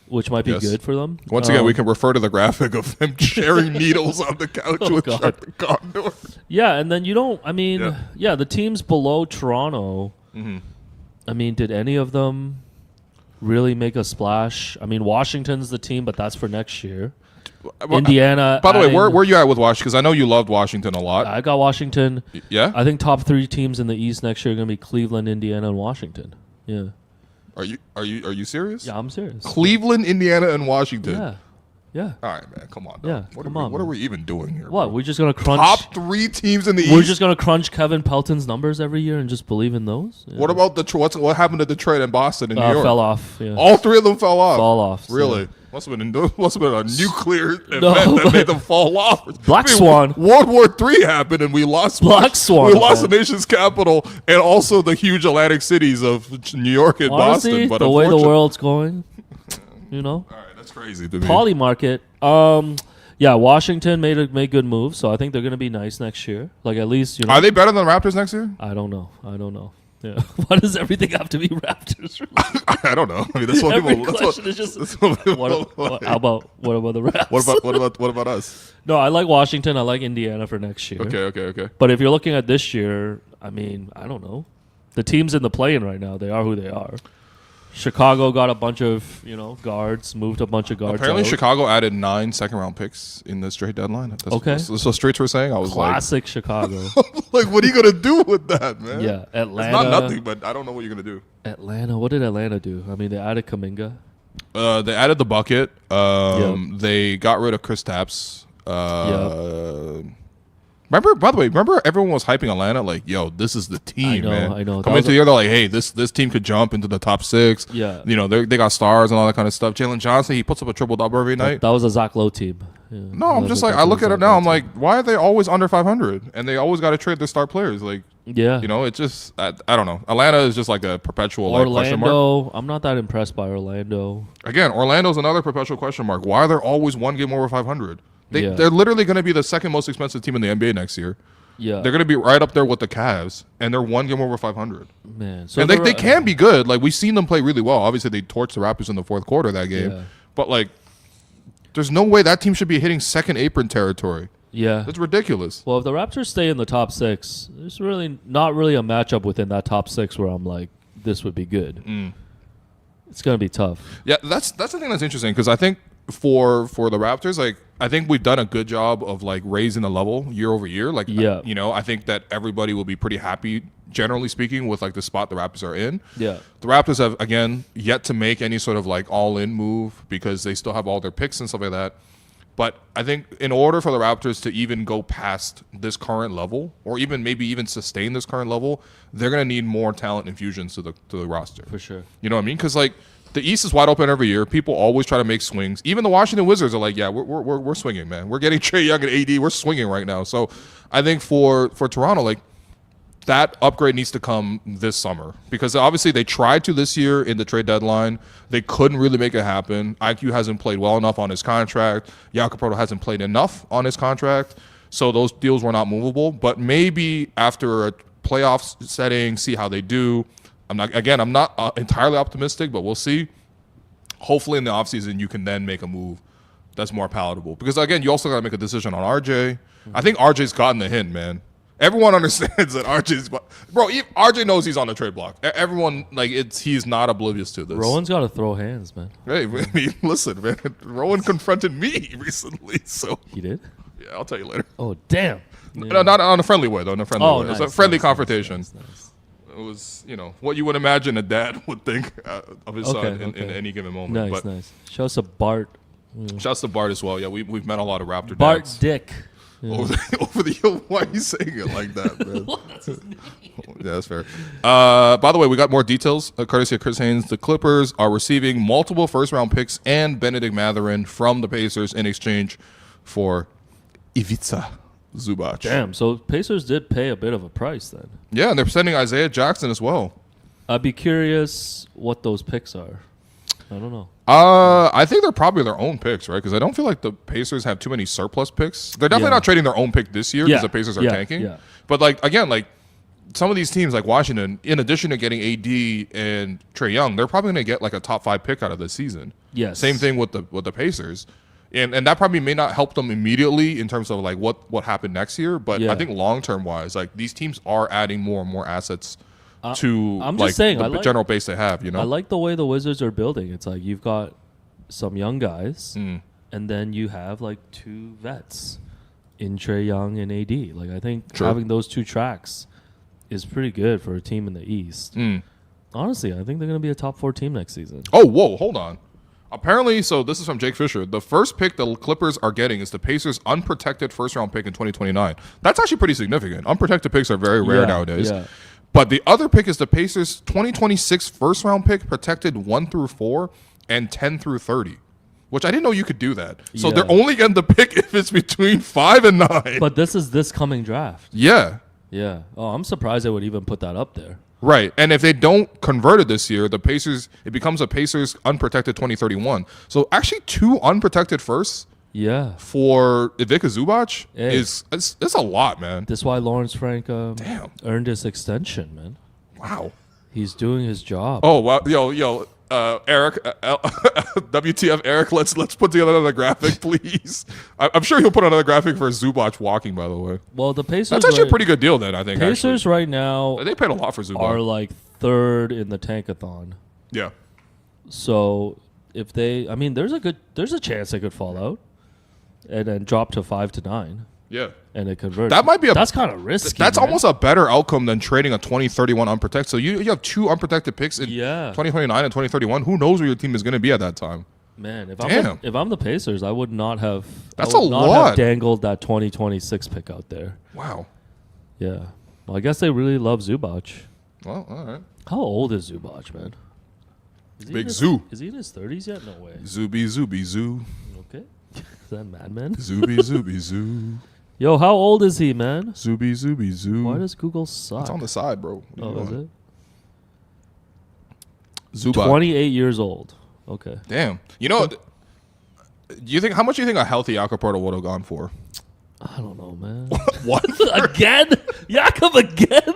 which might be good for them. Once again, we can refer to the graphic of him sharing needles on the couch with Chuck the Condor. Yeah, and then the teams below Toronto, I mean, did any of them really make a splash? I mean, Washington's the team, but that's for next year. Indiana. By the way, where are you at with Washington? Because I know you loved Washington a lot. I got Washington. Yeah? I think top 3 teams in the East next year are going to be Cleveland, Indiana, and Washington. Yeah. Are you serious? Yeah, I'm serious. Cleveland, Indiana, and Washington. Yeah. Yeah. All right, man. Come on. Yeah. What are we even doing here? What? Bro? We're just gonna crunch top 3 teams in the East. We're just gonna crunch Kevin Pelton's numbers every year and just believe in those. Yeah. What about what happened to Detroit and Boston and New York? Fell off. Yeah. All 3 of them fell off. Fall off. Really? Yeah. Must have been a nuclear event that made them fall off. Black Swan. World War III happened, and we lost. Black Swan. We lost the nation's capital, and also the huge Atlantic cities of New York and Honestly, Boston. But the way the world's going, all right, that's crazy to me. Poly market. Washington made good moves, so I think they're going to be nice next year. Like at least Are they better than the Raptors next year? I don't know. Yeah. Why does everything have to be Raptors? I don't know. I mean, that's what Every people. question is just. What about the Raps? What about us? No, I like Washington. I like Indiana for next year. Okay. But if you're looking at this year, I mean, I don't know. The teams in the play-in right now, they are who they are. Chicago got a bunch of guards, moved a bunch of guards. Apparently, out. Chicago added 9 second-round picks in this trade deadline. That's okay. So Streets were saying, I was classic Chicago. like, what are you gonna do with that, man? Yeah, Atlanta. It's not nothing, but I don't know what you're gonna do. Atlanta. What did Atlanta do? I mean, they added Kuminga. They added the bucket. They got rid of Chris Tapps. Remember everyone was hyping Atlanta like, yo, this is the team, man. I know. Coming into the year, they're like, hey, this team could jump into the top 6. Yeah. They got stars and all that kind of stuff. Jalen Johnson, he puts up a triple-double every night. That was a Zach Lowe team. Yeah. No, I'm just like, I look at it now, I'm like, why are they always under 500? And they always got to trade their star players. Like, it's just, I don't know. Atlanta is just like a perpetual question mark. Orlando, I'm not that impressed by Orlando. Again, Orlando's another perpetual question mark. Why are they always 1 game over 500? They're literally going to be the 2nd most expensive team in the NBA next year. Yeah, they're going to be right up there with the Cavs, and they're 1 game over 500. Man, so and they can be good. Like, we've seen them play really well. Obviously, they torched the Raptors in the 4th quarter of that game. But, like, there's no way that team should be hitting second apron territory. Yeah. That's ridiculous. Well, if the Raptors stay in the top 6, there's really not really a matchup within that top 6 where I'm like, this would be good. It's going to be tough. Yeah, that's the thing that's interesting, because I think for the Raptors, like, I think we've done a good job of like raising the level year over year. Like, I think that everybody will be pretty happy, generally speaking, with like the spot the Raptors are in. Yeah. The Raptors have, again, yet to make any sort of like all-in move because they still have all their picks and stuff like that. But I think in order for the Raptors to even go past this current level, or maybe even sustain this current level, they're going to need more talent infusions to the roster. For sure. You know what I mean? Because like, the East is wide open every year. People always try to make swings. Even the Washington Wizards are like, yeah, we're swinging, man. We're getting Trae Young and AD. We're swinging right now. So I think for Toronto, like, that upgrade needs to come this summer, because obviously they tried to this year in the trade deadline. They couldn't really make it happen. IQ hasn't played well enough on his contract. Jakob Poeltl hasn't played enough on his contract. So those deals were not movable. But maybe after a playoff setting, see how they do. I'm not entirely optimistic, but we'll see. Hopefully in the offseason you can then make a move that's more palatable. Because, again, you also got to make a decision on RJ. I think RJ's gotten the hint, man. Everyone understands that RJ's... Bro, RJ knows he's on the trade block. Everyone, like, he's not oblivious to this. Rowan's got to throw hands, man. Hey, I mean, listen, man. Rowan confronted me recently, so... He did? Yeah, I'll tell you later. Oh, damn. No, not on a friendly way, though. Nice, it was a friendly confrontation. Nice. It was, what you would imagine a dad would think of his son in any given moment. Nice. Show us a Bart. Shouts to Bart as well. Yeah, we've met a lot of Raptor Bart dads. Dick. Over the why are you saying it like that, man? Yeah, that's fair. By the way, we got more details courtesy of Chris Haynes. The Clippers are receiving multiple first-round picks and Benedict Mathurin from the Pacers in exchange for Ivica Zubac. Damn, so Pacers did pay a bit of a price then. Yeah, and they're sending Isaiah Jackson as well. I'd be curious what those picks are. I don't know. I think they're probably their own picks, right? Because I don't feel like the Pacers have too many surplus picks. They're definitely not trading their own pick this year because the Pacers are tanking. Yeah. But again, some of these teams like Washington, in addition to getting AD and Trae Young, they're probably going to get like a top 5 pick out of this season. Yes. Same thing with the Pacers. And that probably may not help them immediately in terms of like what happened next year. But I think long-term wise, like these teams are adding more and more assets to I'm just saying, the general base they have, you know? I like the way the Wizards are building. It's like you've got some young guys, and then you have like 2 vets in Trae Young and AD. Like I think having those 2 tracks is pretty good for a team in the East. Honestly, I think they're going to be a top 4 team next season. Oh, whoa, hold on. Apparently, so this is from Jake Fisher. The first pick the Clippers are getting is the Pacers' unprotected first-round pick in 2029. That's actually pretty significant. Unprotected picks are very rare nowadays. Yeah. But the other pick is the Pacers' 2026 first-round pick, protected 1 through 4 and 10 through 30, which I didn't know you could do that. So they're only getting the pick if it's between 5 and 9. But this is this coming draft. Yeah. Yeah. Oh, I'm surprised they would even put that up there. Right. And if they don't convert it this year, it becomes a Pacers unprotected 2031. So actually 2 unprotected firsts. Yeah. For Ivica Zubac it's a lot, man. That's why Lawrence Frank earned his extension, man. Wow. He's doing his job. Oh, wow. Yo, Eric, WTF, Eric, let's put together another graphic, please. I'm sure he'll put another graphic for Zubac walking, by the way. Well, the Pacers... That's actually a pretty good deal then, I think. Pacers right now... They paid a lot for Zubac. Are like 3rd in the tankathon. Yeah. So if they... I mean, there's a chance they could fall out and then drop to 5 to 9. Yeah. And it converts. That might be that's kind of risky. That's almost a better outcome than trading a 2031 unprotected. So you have 2 unprotected picks in 2029 and 2031. Who knows where your team is going to be at that time? Man, if I'm the Pacers, I would not have. That's a lot. Have dangled that 2026 pick out there. Wow. Yeah. Well, I guess they really love Zubac. Well, all right. How old is Zubac, man? Big Zoo. Is he in his 30s yet? No way. Zuby Zoo. Okay. Is that Mad Men? Zuby Zoo. Yo, how old is he, man? Zuby Zoo. Why does Google suck? It's on the side, bro. Is it? Zubac. 28 years old. Okay. Damn. You know, how much do you think a healthy Jakob would have gone for? I don't know, man. What? Again? Jakob again?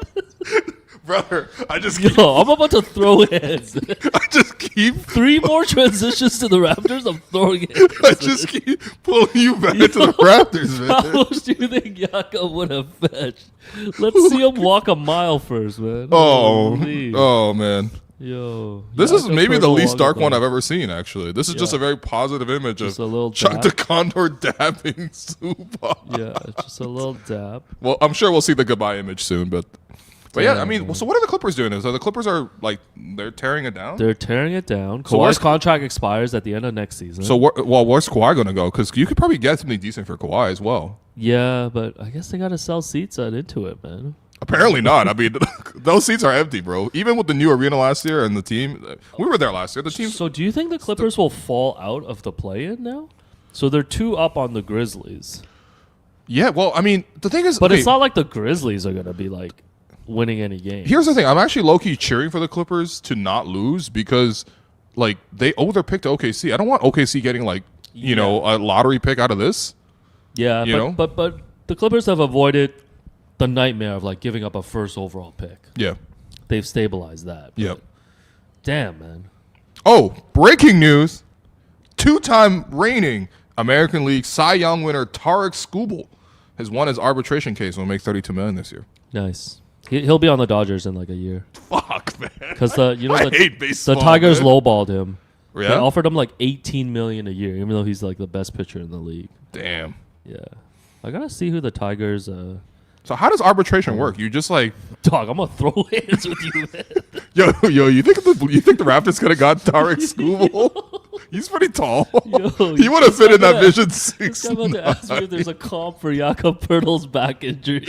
Brother, I'm about to throw hands. I just keep 3 more transitions to the Raptors. I'm throwing hands. I just keep pulling you back to the Raptors, man. How much do you think Jakob would have fetched? Let's see him walk a mile first, man. Oh man. Yo, this is maybe the least dark one I've ever seen. Actually, this is just a very positive image just of Chuck Condor dabbing Zubac. Yeah, just a little dab. Well, I'm sure we'll see the goodbye image soon, but yeah, I mean, so what are the Clippers doing? So the Clippers are they're tearing it down. They're tearing it down. Kawhi's contract expires at the end of next season. So where's Kawhi going to go? Because you could probably get something decent for Kawhi as well. Yeah, but I guess they got to sell seats into it, man. Apparently not. I mean, those seats are empty, bro. Even with the new arena last year and the team, we were there last year. The team. So do you think the Clippers will fall out of the play-in now? So they're 2 up on the Grizzlies. Yeah, well, I mean, the thing is, but it's not like the Grizzlies are going to be like winning any game. Here's the thing: I'm actually low-key cheering for the Clippers to not lose because, like, they owe their pick to OKC. I don't want OKC getting a lottery pick out of this. Yeah, but the Clippers have avoided the nightmare of like giving up a first overall pick. Yeah. They've stabilized that. Yep. Damn, man. Oh, breaking news. 2-time reigning American League Cy Young winner Tarek Skubal has won his arbitration case and will make $32 million this year. Nice. He'll be on the Dodgers in like a year. Fuck, man. Because I hate baseball, the Tigers man. lowballed him. Yeah? They offered him like $18 million a year, even though he's like the best pitcher in the league. Damn. Yeah. I gotta see who the Tigers. So how does arbitration work? You just like dog. I'm gonna throw hands with you, man. Yo, you think the Raptors could have got Tarek Skubal? He's pretty tall. Yo, He would have fit in that gonna- Vision This 6. guy about to ask me if there's a comp for Jakob Pertl's back injury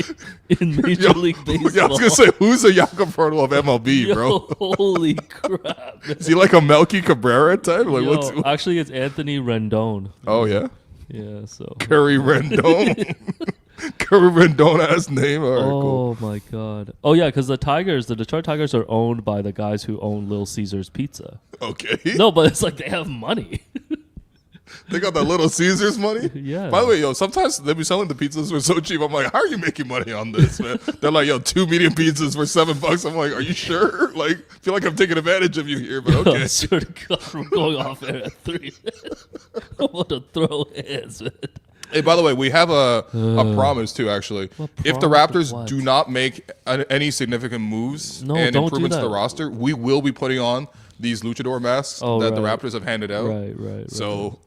in Major League Baseball. Yeah, I was gonna say, who's a Jakob Pertl of MLB, Yo, bro? holy crap. Man. Is he like a Melky Cabrera type? Like, Yo, what's? actually, it's Anthony Rendon. Oh yeah, Yeah, so. Curry Rendon. Curry Rendon ass name. All right, Oh cool. my god. Oh yeah, because the Detroit Tigers are owned by the guys who own Little Caesars Pizza. Okay. No, but it's like they have money. They got that Little Caesars money. Yeah. By the way, yo, sometimes they be selling the pizzas for so cheap. I'm like, how are you making money on this, man? They're like, yo, 2 medium pizzas for $7. I'm like, are you sure? Like, I feel like I'm taking advantage of you here, but okay. I swear to God, we're going off air at 3. I want to throw hands, man. Hey, by the way, we have a promise too. Actually, if the promise? Raptors What? do not make any significant moves No, and don't do improvements to the that. roster, we will be putting on these luchador masks Oh, that the right. Raptors have handed out. Right. So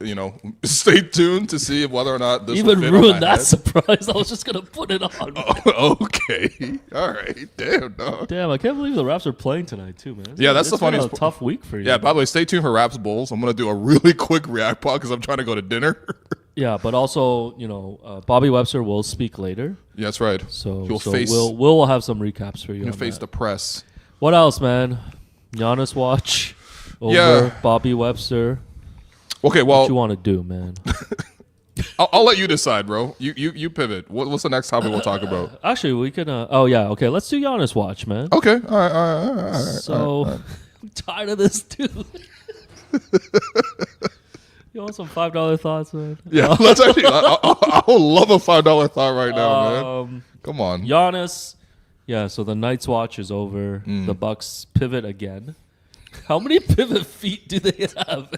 stay tuned to see whether or not this Even will fit on ruined my that head. surprise. I was just gonna put it on. Okay, all right, damn, no. Damn, I can't believe the Raps are playing tonight too, man. Yeah, that's It's the been funniest a tough week for you. Yeah, by the way, stay tuned for Raps Bulls. I'm gonna do a really quick react pod because I'm trying to go to dinner. Yeah, but also, Bobby Webster will speak later, Yeah, that's right. so, You'll so face we'll have some recaps for you. you'll on face that. the press. What else, man? Giannis watch over Yeah. Bobby Webster. Okay, What you well, want to do, man? I'll let you decide, bro. You pivot. What's the next topic we'll talk about? Actually, we can. Oh yeah, okay. Let's do Giannis watch, man. Okay, all right. So I'm tired of this dude. You want some $5 thoughts, man? Yeah, let's actually. I would love a $5 thought right now, man. Come on. Giannis. Yeah, so the Knights watch is over. The Bucks pivot again. How many pivot feet do they have?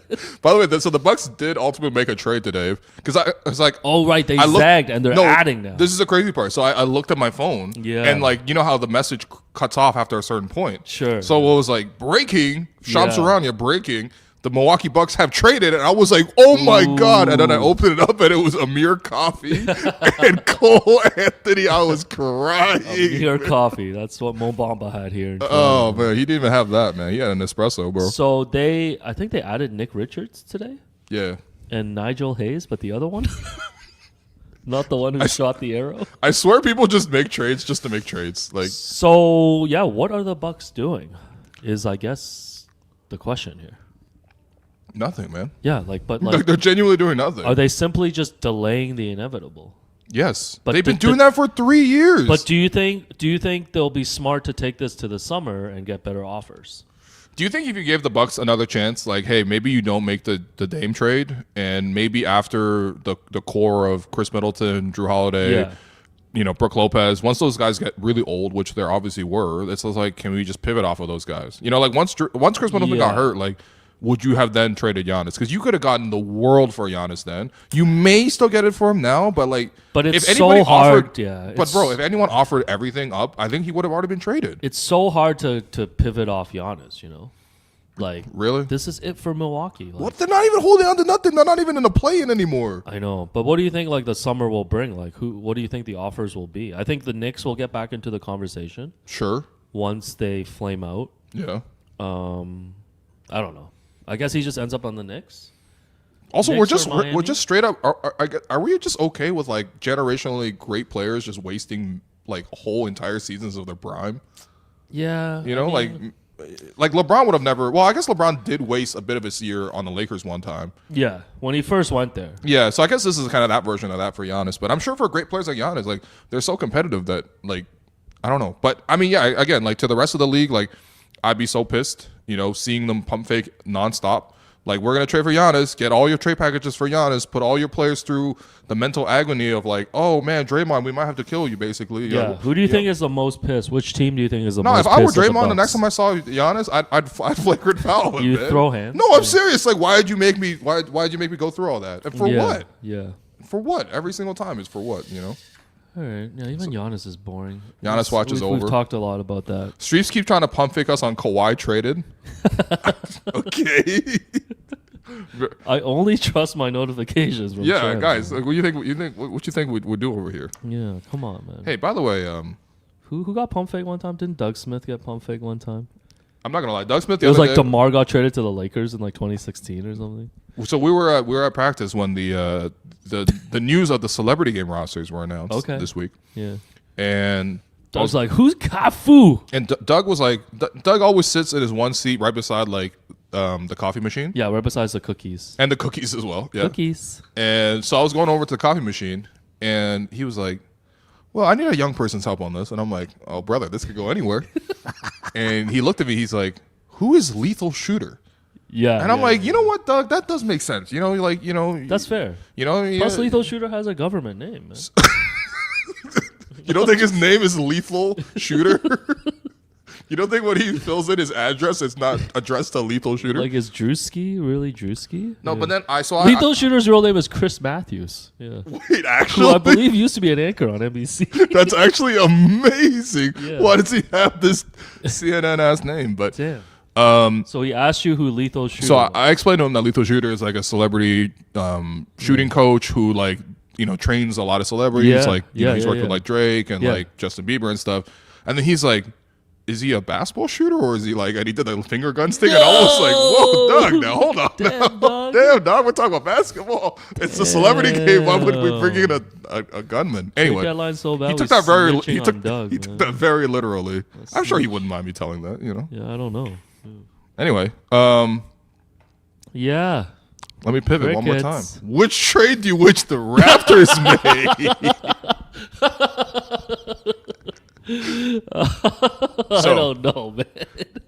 By the way, so the Bucks did ultimately make a trade today because I was like, Oh right, they I looked- zagged and they're no, adding now. This is the crazy part. So I looked at my phone, Yeah. and like you know how the message cuts off after a certain point. Sure. So it was like breaking, Shams Yeah. Charania breaking. The Milwaukee Bucks have traded, and I was like, "Oh my god!" And then I opened it up, and it was Amir Coffee and Cole Anthony. I was crying. Here, coffee. That's what Mo Bamba had here. In Oh man, he didn't even have that, man. He had an espresso, bro. So I think they added Nick Richards today Yeah. and Nigel Hayes, but the other one, not the one who shot the arrow. I swear people just make trades just to make trades. Like, So yeah, what are the Bucks doing? Is I guess the question here. nothing, man. Yeah, but Like, they're genuinely doing nothing. are they simply just delaying the inevitable? Yes. But They've been the- doing that for 3 years. But do you think they'll be smart to take this to the summer and get better offers? do you think if you gave the Bucks another chance, like, hey, maybe you don't make the Dame trade, and maybe after the core of Chris Middleton, Drew Holiday, Yeah. Brooke Lopez, once those guys get really old, which they obviously were, it's just like, can we just pivot off of those guys? Like once Chris Middleton got Yeah. hurt, like, would you have then traded Giannis? Because you could have gotten the world for Giannis then. You may still get it for him now, but like, But it's if so anybody hard. offered, Yeah. but bro, if anyone offered everything up, I think he would have already been traded. It's so hard to pivot off Giannis, Like, Really? this is it for Milwaukee. Like, What? They're not even holding on to nothing. They're not even in the play-in anymore. I know, but what do you think? Like the summer will bring? Like, what do you think the offers will be? I think the Knicks will get back into the conversation Sure. once they flame out. Yeah. I don't know. I guess he just ends up on the Knicks. Also, Knicks or we're Miami? just straight up. Are we just okay with like generationally great players just wasting like whole entire seasons of their prime? Yeah, You know, like LeBron would have never. Well, I guess LeBron did waste a bit of his year on the Lakers one time. yeah, when he first went there. Yeah, so I guess this is kind of that version of that for Giannis. But I'm sure for great players like Giannis, like they're so competitive that like I don't know. But I mean, yeah, again, like to the rest of the league, like I'd be so pissed, seeing them pump fake nonstop. Like, we're going to trade for Giannis, get all your trade packages for Giannis, put all your players through the mental agony of like, oh man, Draymond, we might have to kill you, basically. Yeah. Who do you think is the most pissed? Which team do you think is the No, most if I were pissed at Draymond, the next Bucks? time I saw Giannis, I'd flagrant foul him. You man. throw hands? No, I'm serious. Like, why did you make me? Why'd you make me go through all that? And for yeah, what? Yeah. For what? Every single time is for what? All right. Yeah, even Giannis is boring. Giannis watch is over. We've talked a lot about that. Streets keep trying to pump fake us on Kawhi traded. Okay. I only trust my notifications. From Yeah, Chad, guys. man. Like, what you think we'd do over here? Yeah, come on, man. Hey, by the way, Who got pump fake one time? Didn't Doug Smith get pump fake one time? I'm not gonna lie. Doug Smith. It was like DeMar got traded to the Lakers in like 2016 or something. So we were at practice when the news of the celebrity game rosters were announced this week. Yeah. And I was like, "Who's Cafu?" And Doug was like, Doug always sits in his one seat right beside like the coffee machine. Yeah, right beside the cookies. And the cookies as well. Yeah. Cookies. And so I was going over to the coffee machine, and he was like, "Well, I need a young person's help on this." And I'm like, "Oh, brother, this could go anywhere." And he looked at me. He's like, "Who is Lethal Shooter?" Yeah. And I'm like, "You know what, Doug? That does make sense. You know, like, you know, that's fair. You know, plus Lethal Shooter has a government name, man. You don't think his name is Lethal Shooter? You don't think when he fills in his address, it's not addressed to Lethal Shooter? Like, is Drewski really Drewski? No, yeah. but then I saw Lethal Shooter's real name is Chris Matthews. Yeah. Wait, actually, who I believe used to be an anchor on NBC. That's actually amazing. Yeah. Why does he have this CNN ass name? But damn. So he asked you who Lethal Shooter. So I explained to him that Lethal Shooter is like a celebrity shooting coach who like trains a lot of celebrities. Like he's worked with like Drake and like Justin Bieber and stuff. And then he's like, "Is he a basketball shooter or is he like?" And he did the finger guns thing, and I was like, "Whoa, Doug! Now hold on, damn, Doug, we're talking about basketball. It's a celebrity game. Why would we bring in a gunman?" Anyway, so bad he took that very he took that very literally. I'm sure he wouldn't mind me telling that. Yeah, I don't know. Anyway, yeah. Let me pivot one more time. Which trade do you wish the Raptors made? I don't know, man.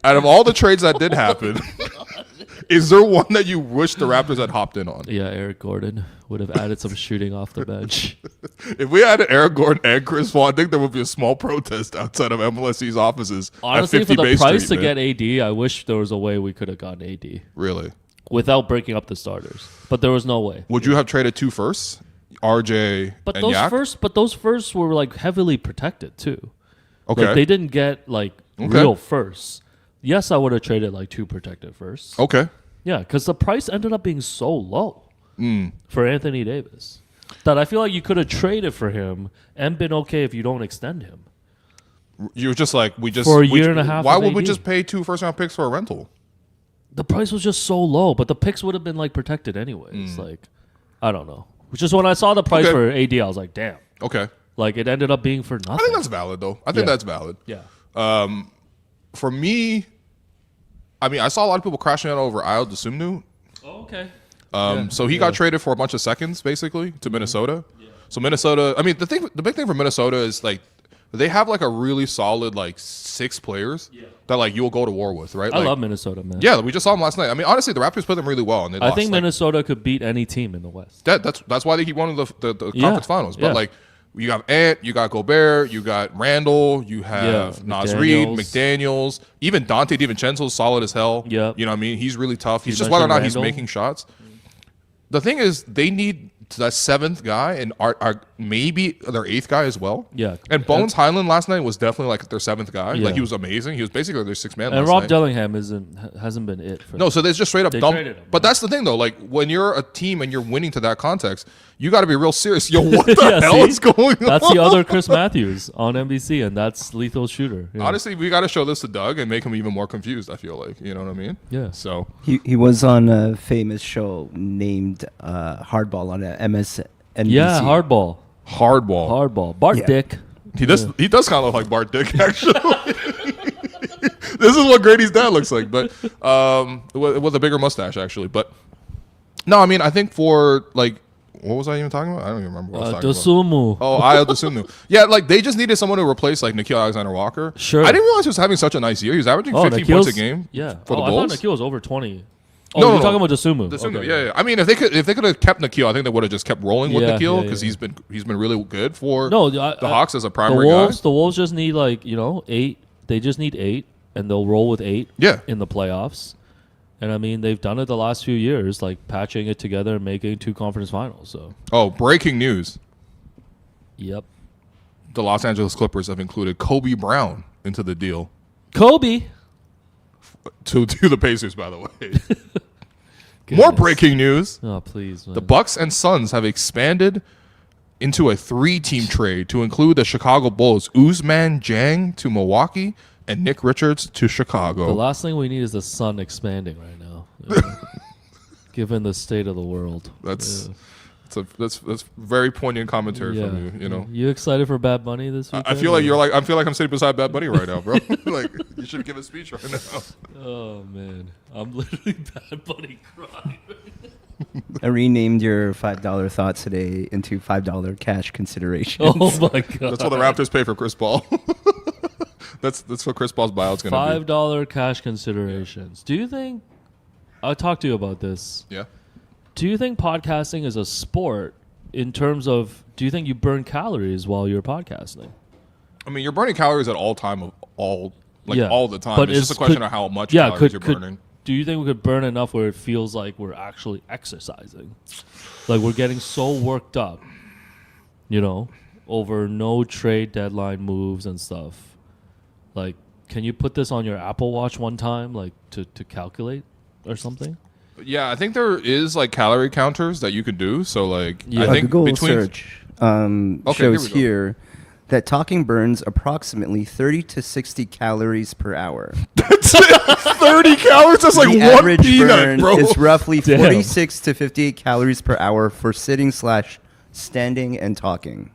Out of all the trades that did happen, is there one that you wish the Raptors had hopped in on? Yeah, Eric Gordon would have added some shooting off the bench. If we had Eric Gordon and Chris Paul, I think there would be a small protest outside of MLSC's offices. Honestly, at 50 for the Bay price Street, to get AD, I wish there was a way we could have gotten AD. Really? Without breaking up the starters. But there was no way. Would you have traded 2 firsts? RJ but and those Yak? those firsts were like heavily protected too. Okay. Like, they didn't get like real firsts. Yes, I would have traded like 2 protected firsts. Okay. Yeah, because the price ended up being so low for Anthony Davis that I feel like you could have traded for him and been okay if you don't extend him. You were just like, for a year and a half. Why would we just pay 2 first-round picks for a rental? The price was just so low, but the picks would have been like protected anyways. Like, I don't know. Which is when I saw the price for AD, I was like, damn. Okay. Like, it ended up being for nothing. I think that's valid, though. I think that's valid. Yeah. For me, I mean, I saw a lot of people crashing out over Ayo Dosunmu. Oh, okay. So he got traded for a bunch of seconds, basically, to Minnesota. Yeah. So Minnesota, I mean, the big thing for Minnesota is like they have like a really solid like 6 players that like you'll go to war with, right? I like, love Minnesota, man. Yeah, we just saw them last night. I mean, honestly, the Raptors played them really well, and they I lost, think Minnesota could beat any team in the West. That's why they keep winning the conference finals. But like, you got Ant, you got Gobert, you got Randall, you have Naz Reid, McDaniels, even Dante DiVincenzo's solid as hell. Yeah, you know what I mean? He's really tough. He's just whether or not he's making shots. The thing is, they need that 7th guy and are maybe their 8th guy as well. Yeah. And Bones Highland last night was definitely like their 7th guy. Yeah. Like, he was amazing. He was basically their 6th man. And Rob Dillingham hasn't been it. No, so they just straight up dumped him. But that's the thing though. Like, when you're a team and you're winning to that context, you got to be real serious. Yo, what the hell is going on? That's the other Chris Matthews on NBC, and that's Lethal Shooter. Yeah. Honestly, we got to show this to Doug and make him even more confused, I feel like. You know what I mean? Yeah. So he was on a famous show named Hardball on MSNBC. Yeah, Hardball. Bart Dick. He does kind of look like Bart Dick, actually. This is what Grady's dad looks like, but with a bigger mustache, actually. But no, I mean, I think for like, what was I even talking about? I don't even remember what I was talking Dosunmu. about. Oh, Ayo Dosunmu. Yeah, like they just needed someone to replace like Nickeil Alexander-Walker. Sure. I didn't realize he was having such a nice year. He was averaging 15 points a game. Yeah. For the I Bulls. thought Nickeil was over 20. Oh, no, you're talking about Dosunmu. Okay. Yeah. I mean, if they could have kept Nickeil, I think they would have just kept rolling with Nickeil because he's been really good for the Hawks as a primary guy. The Wolves just need 8. They just need 8, and they'll roll with 8 in the playoffs. And I mean, they've done it the last few years, like patching it together and making 2 conference finals. So. Oh, breaking news! Yep. The Los Angeles Clippers have included Kobe Brown into the deal. Kobe. To the Pacers, by the way. More breaking news. Oh, please, man. The Bucks and Suns have expanded into a 3-team trade to include the Chicago Bulls, Ousmane Dieng to Milwaukee, and Nick Richards to Chicago. The last thing we need is the sun expanding right now. You know? Given the state of the world. That's very poignant commentary from you. You know. You excited for Bad Bunny this weekend? I feel like I'm sitting beside Bad Bunny right now, bro. Like you should give a speech right now. Oh man, I'm literally Bad Bunny crying. I renamed your $5 thought today into $5 cash consideration. Oh my god. That's what the Raptors pay for Chris Paul. That's what Chris Paul's buyout's gonna be. $5 cash considerations. Do you think? I'll talk to you about this. Yeah. Do you think podcasting is a sport in terms of? Do you think you burn calories while you're podcasting? I mean, you're burning calories at all time all the time. But it's just a question of how much calories you're burning. Do you think we could burn enough where it feels like we're actually exercising? Like we're getting so worked up, you know, over no trade deadline moves and stuff. Like, can you put this on your Apple Watch one time, like to calculate or something? Yeah, I think there is like calorie counters that you could do. So like, Yeah. I think Google between search Okay, shows here we here that talking burns approximately 30 to 60 calories per hour. 30 calories. That's like The one average peanut, burn bro. is roughly Damn. 46 to 58 calories per hour for sitting/standing and talking.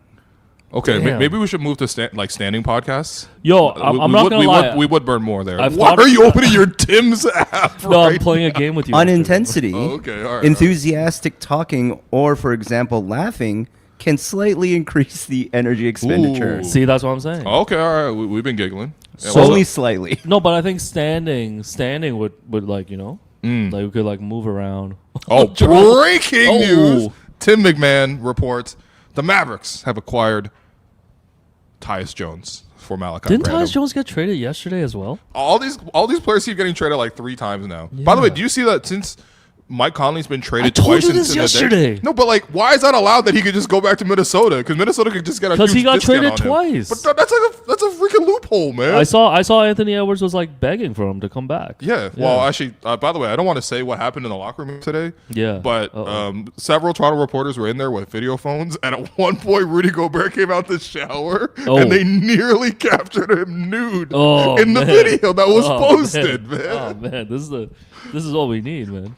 Okay, Damn. maybe we should move to standing podcasts. Yo, I'm not gonna lie. We would burn more there. I've Why thought- are you opening your Tim's app? No, I'm right playing a game with you. On after. intensity, Oh, okay, all right, enthusiastic talking or, for example, laughing can slightly increase the energy expenditure. Ooh. See, that's what I'm saying. Okay, all right. We've been giggling. Yeah, So- Only slightly. No, but I think standing would like, you know, like we could like move around. Oh, breaking Oh. news! Tim McMahon reports the Mavericks have acquired Tyus Jones for Malachi Didn't Branham. Tyus Jones get traded yesterday as well? All these players keep getting traded like 3 times now. By the way, do you see that since Mike Conley's been traded I told twice you this in the yesterday. day? No, but like, why is that allowed that he could just go back to Minnesota? Because Minnesota could just get a Because he huge got discount traded on him. twice. But that's a freaking loophole, man. I saw Anthony Edwards was like begging for him to come back. Yeah. Well, actually, by the way, I don't want to say what happened in the locker room today. Yeah. But Uh-oh. several Toronto reporters were in there with video phones, and at one point, Rudy Gobert came out the shower, Oh. and they nearly captured him nude Oh, in the man. video that was Oh, posted, man. Oh man, this is what we need, man.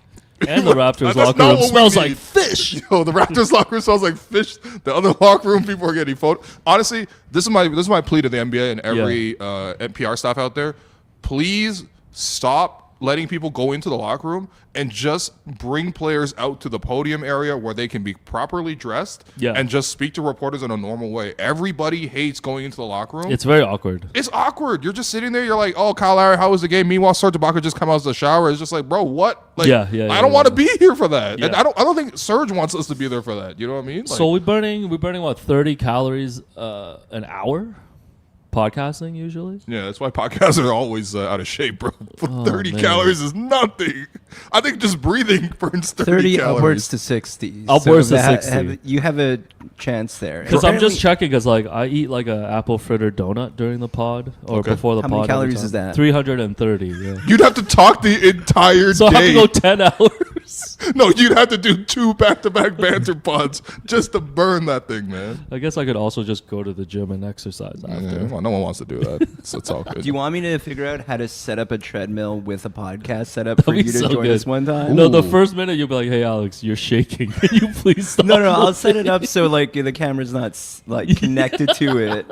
And the Raptors That's locker not room what we smells need. like fish. Yo, the Raptors locker room smells like fish. The other locker room people are getting photo. Honestly, this is my plea to the NBA and every NPR staff out there. Please stop letting people go into the locker room and just bring players out to the podium area where they can be properly dressed and just speak to reporters in a normal way. Everybody hates going into the locker room. It's very awkward. It's awkward. You're just sitting there. You're like, "Oh, Kyle Lowry, how was the game?" Meanwhile, Serge Ibaka just come out of the shower. It's just like, bro, what? Like, I don't want to be here for that. Yeah. And I don't think Serge wants us to be there for that. You know what I mean? Like, So we're burning what 30 calories an hour, podcasting usually. yeah, that's why podcasts are always out of shape, bro. 30 man. calories is nothing. I think just breathing burns 30 calories. Upwards to 60. Upwards to that 60. you have a chance there. Because I'm just Apparently- checking, because like I eat like a apple fritter donut during the pod or Okay. before the How pod. many every calories time. is that? 330. Yeah. You'd have to talk the entire So I have to day. go 10 hours. No, you'd have to do 2 back-to-back banter pods just to burn that thing, man. I guess I could also just go to the gym and exercise after. Yeah, well, no one wants to do that. So it's all good. Do you want me to figure out how to set up a treadmill with a podcast set up for That'd you be to so join good. us one time? No, the Ooh. first minute you'll be like, "Hey, Alex, you're shaking. Can you please stop?" No, I'll moving?" set it up so like the camera's not like connected to it,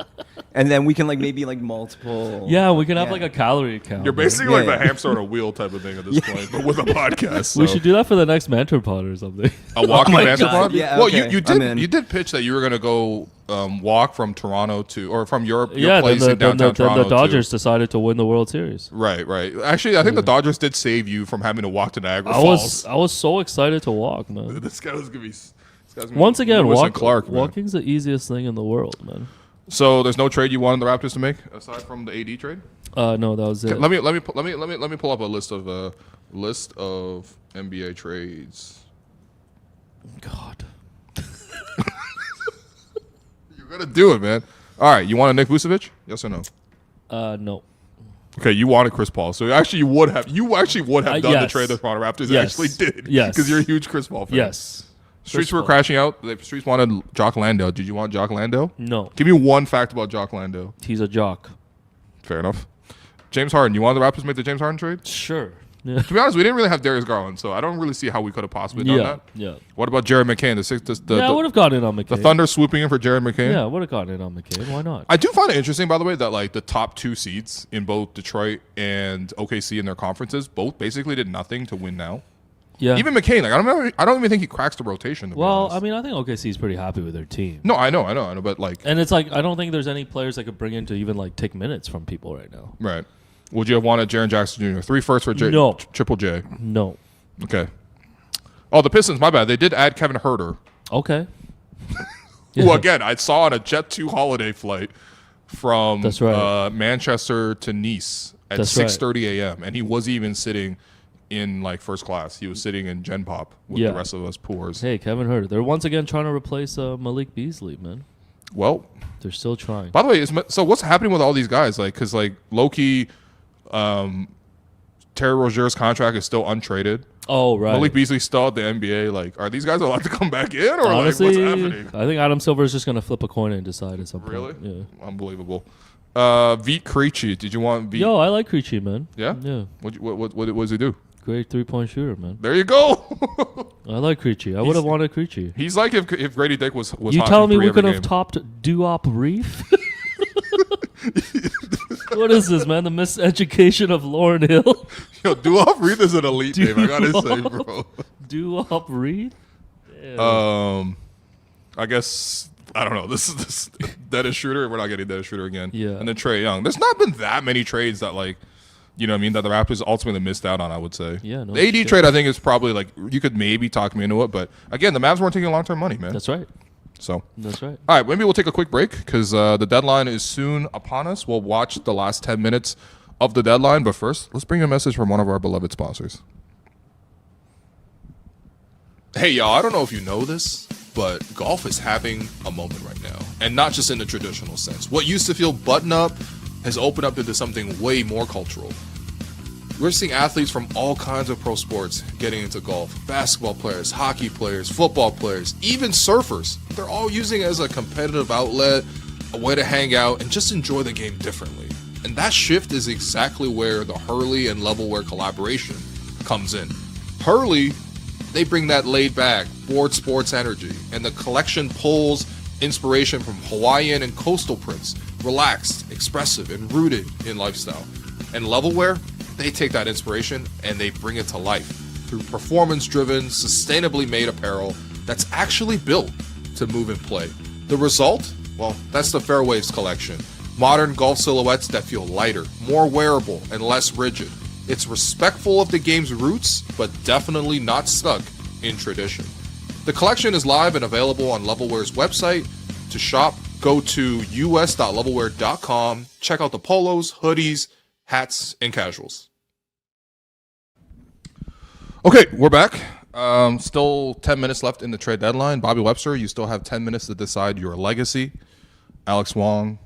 and then we can like maybe like multiple. Yeah, we can have Yeah. like a calorie count. You're man. basically like Yeah. the hamster on a wheel type of thing at this point, but with a podcast. We so. should do that for the next mentor pod or something. A walking my banter God. pod? Yeah, well, okay. you I'm in. did pitch that you were gonna go walk from Toronto to or from your Yeah, place then in downtown Toronto. the Dodgers decided to win the World Series. Right. Actually, I think the Dodgers did save you from having to walk to Niagara Falls. I was so excited to walk, man. This guy was gonna be. This guy's gonna Once be again, Lewis and Clark, man. walking's the easiest thing in the world, man. So there's no trade you wanted the Raptors to make aside from the AD trade. No, that was it. Let me pull up a list of NBA trades. God. You're gonna do it, man. All right, you want a Nick Vucevic? Yes or no? No. Okay, you wanted Chris Paul, so you would have done the yes. trade the Toronto Raptors Yes. actually did. Yes. because you're a huge Chris Paul fan. Yes. Streets Chris were Paul. crashing out. The Streets wanted Jock Landale. Did you want Jock Landale? No. Give me one fact about Jock Landale. He's a jock. Fair enough. James Harden. You want the Raptors to make the James Harden trade? Sure. Yeah. To be honest, we didn't really have Darius Garland, so I don't really see how we could have possibly done that. Yeah. What about Jared McCain? I would have gotten in on McCain. The Thunder swooping in for Jared McCain? Yeah, I would have gotten in on McCain. Why not? I do find it interesting, by the way, that like the top 2 seeds in both Detroit and OKC in their conferences both basically did nothing to win now. Yeah. Even McCain, like I don't even think he cracks the rotation. To be honest. I mean, I think OKC is pretty happy with their team. No, I know, but like, And it's like I don't think there's any players that could bring in to even like take minutes from people right now. right. Would you have wanted Jaren Jackson Jr. 3 firsts for No. Triple J? No. Okay. Oh, the Pistons. My bad. They did add Kevin Huerter, Okay. who again I saw on a Jet 2 holiday flight from That's right. Manchester to Nice at That's right. 6:30 a.m. and he wasn't even sitting in like first class. He was sitting in Gen Pop with Yeah. the rest of us poors. Hey, Kevin Huerter. They're once again trying to replace Malik Beasley, man. Well, They're still trying. by the way, so what's happening with all these guys? Like, because like Loki, Terry Rozier's contract is still untraded. Oh, right. Malik Beasley's still at the NBA. Like, are these guys allowed to come back in, or Honestly, like what's happening? I think Adam Silver is just going to flip a coin and decide at some point. Really? Yeah. Unbelievable. Veet Krejci. Did you want Veet? Yo, I like Krejci, man. Yeah? Yeah. What does he do? Great 3-point shooter, man. There you go. I like Krejci. I would have wanted Krejci. He's like if Grady Dick was You hot telling me from we could every have game. topped Duop Reef? What is this, man? The miseducation of Lauren Hill? Yo, Duoff Reed is an elite name. I gotta say, bro. Duop Reef? Yeah. I guess I don't know. This is this Dennis Schroeder. We're not getting Dennis Schroeder again. Yeah. And then Trae Young. There's not been that many trades that like, you know what I mean, that the Raptors ultimately missed out on, I would say. Yeah, no the AD shit. trade, I think, is probably like, you could maybe talk me into it. But again, the Mavs weren't taking long-term money, man. That's right. So, That's right. all right, maybe we'll take a quick break because the deadline is soon upon us. We'll watch the last 10 minutes of the deadline. But first, let's bring a message from one of our beloved sponsors. Hey, y'all, I don't know if you know this, but golf is having a moment right now. And not just in the traditional sense. What used to feel button up has opened up into something way more cultural. We're seeing athletes from all kinds of pro sports getting into golf. Basketball players, hockey players, football players, even surfers. They're all using it as a competitive outlet, a way to hang out, and just enjoy the game differently. And that shift is exactly where the Hurley and Levelware collaboration comes in. Hurley, they bring that laid-back, board sports energy, and the collection pulls inspiration from Hawaiian and coastal prints, relaxed, expressive, and rooted in lifestyle. And Levelware, they take that inspiration and they bring it to life through performance-driven, sustainably made apparel that's actually built to move and play. The result? Well, that's the Fairwaves collection. Modern golf silhouettes that feel lighter, more wearable, and less rigid. It's respectful of the game's roots, but definitely not stuck in tradition. The collection is live and available on Levelware's website. To shop, go to us.levelware.com. Check out the polos, hoodies, hats, and casuals. Okay, we're back. Still 10 minutes left in the trade deadline. Bobby Webster, you still have 10 minutes to decide your legacy. Alex Wong,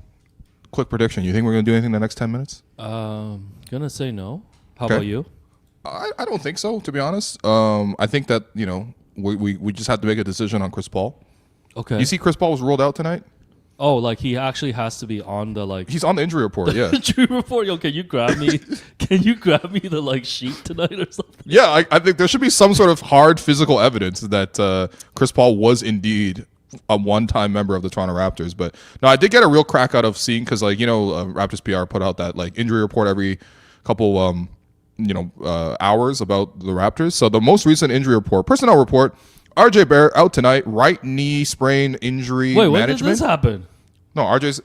quick prediction. You think we're going to do anything in the next 10 minutes? Gonna say no. How Okay. about you? I don't think so, to be honest. I think that, you know, we just have to make a decision on Chris Paul. Okay. You see Chris Paul was ruled out tonight? Oh, like he actually has to be on the like He's on the injury report, yeah. injury report. Yo, can you grab me? Can you grab me the like sheet tonight or something? Yeah, I think there should be some sort of hard physical evidence that Chris Paul was indeed a one-time member of the Toronto Raptors. But no, I did get a real crack out of seeing, because like, you know, Raptors PR put out that like injury report every couple hours about the Raptors. So the most recent injury report, personnel report, RJ Barrett out tonight, right knee sprain injury Wait, when did management. this happen? No, it's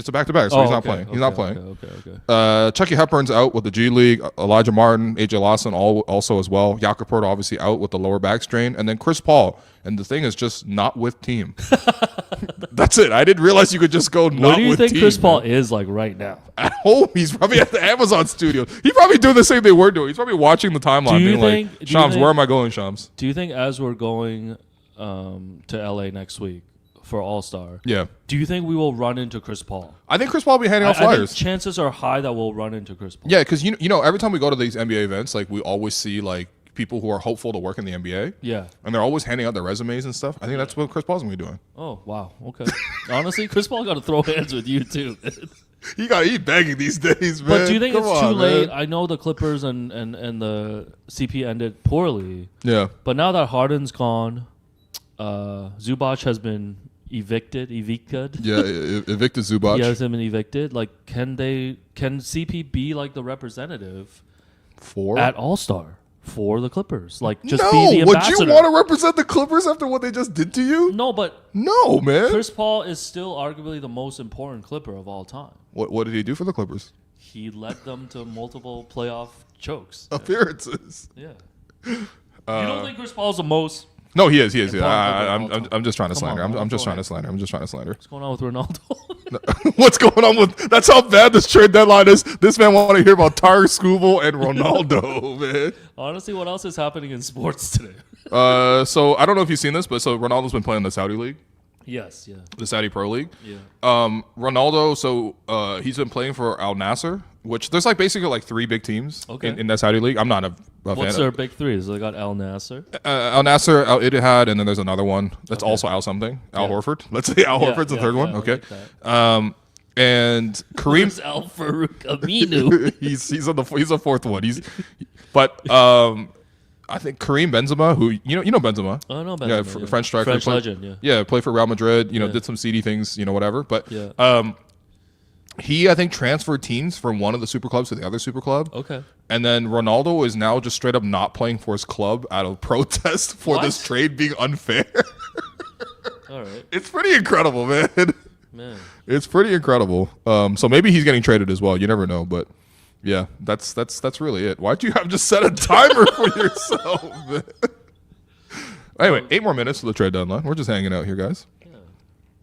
a back-to-back, so he's not playing. He's not playing. Okay. Chucky Hepburn's out with the G League. Elijah Martin, AJ Lawson also as well. Jakob Poeltl obviously out with the lower back strain. And then Chris Paul. And the thing is just not with team. That's it. I didn't realize you could just go not with team. What do you think Chris man. Paul is like right now? At home. He's probably at the Amazon studio. He's probably doing the same thing we're doing. He's probably watching the timeline being like, Shams, where am I going, Shams? Do you think as we're going to LA next week for All-Star, Yeah. do you think we will run into Chris Paul? I think Chris Paul will be handing out I think flyers. chances are high that we'll run into Chris Paul. Yeah, because you know, every time we go to these NBA events, like we always see like people who are hopeful to work in the NBA. Yeah. And they're always handing out their resumes and stuff. I think that's what Chris Paul's going to be doing. Oh, wow. Okay. Honestly, Chris Paul got to throw hands with you too. He begging these days, man. But do you think Come it's too on, late? man. I know the Clippers and the CP ended poorly. Yeah. But now that Harden's gone, Zubac has been evicted. Yeah, evicted Zubac. He hasn't been evicted. Like, can CP be like the representative at All-Star for the Clippers? Like, just be the ambassador. Would you want to represent the Clippers after what they just did to you? No, but no, man. Chris Paul is still arguably the most important Clipper of all time. What did he do for the Clippers? He led them to multiple playoff chokes. Appearances. Yeah. You don't think Chris Paul's the most? No, he is. Yeah. I'm just trying to Come slander. on, I'm just go trying to slander. I'm just trying to slander. What's going on with Ronaldo? What's going on with? That's how bad this trade deadline is. This man want to hear about Tyre Skubal and Ronaldo, man. Honestly, what else is happening in sports today? So I don't know if you've seen this, but so Ronaldo's been playing in the Saudi League. Yes, yeah. The Saudi Pro League. Yeah. Ronaldo, so he's been playing for Al Nassr, which there's like basically like three big teams in that Saudi League. I'm not a fan. What's their big three? So they got Al Nassr. Al Nassr, Al Ittihad, and then there's another one that's also Al something. Al Horford. Let's say Al Horford's the third one. Okay. Like and Kareem. Where's Al Farouk Aminu? he's a fourth one. I think Kareem Benzema, who you know Benzema. Oh, no, Benzema. Yeah, French striker. French legend, Yeah, played for Real Madrid, did some seedy things, whatever. But yeah. he, I think, transferred teams from one of the super clubs to the other super club. Okay. And then Ronaldo is now just straight up not playing for his club out of protest for this trade being unfair. All right. It's pretty incredible, man. Man. It's pretty incredible. So maybe he's getting traded as well. You never know, but yeah, that's really it. Why'd you have just set a timer for yourself, man? Anyway, 8 more minutes to the trade deadline. We're just hanging out here, guys. Yeah.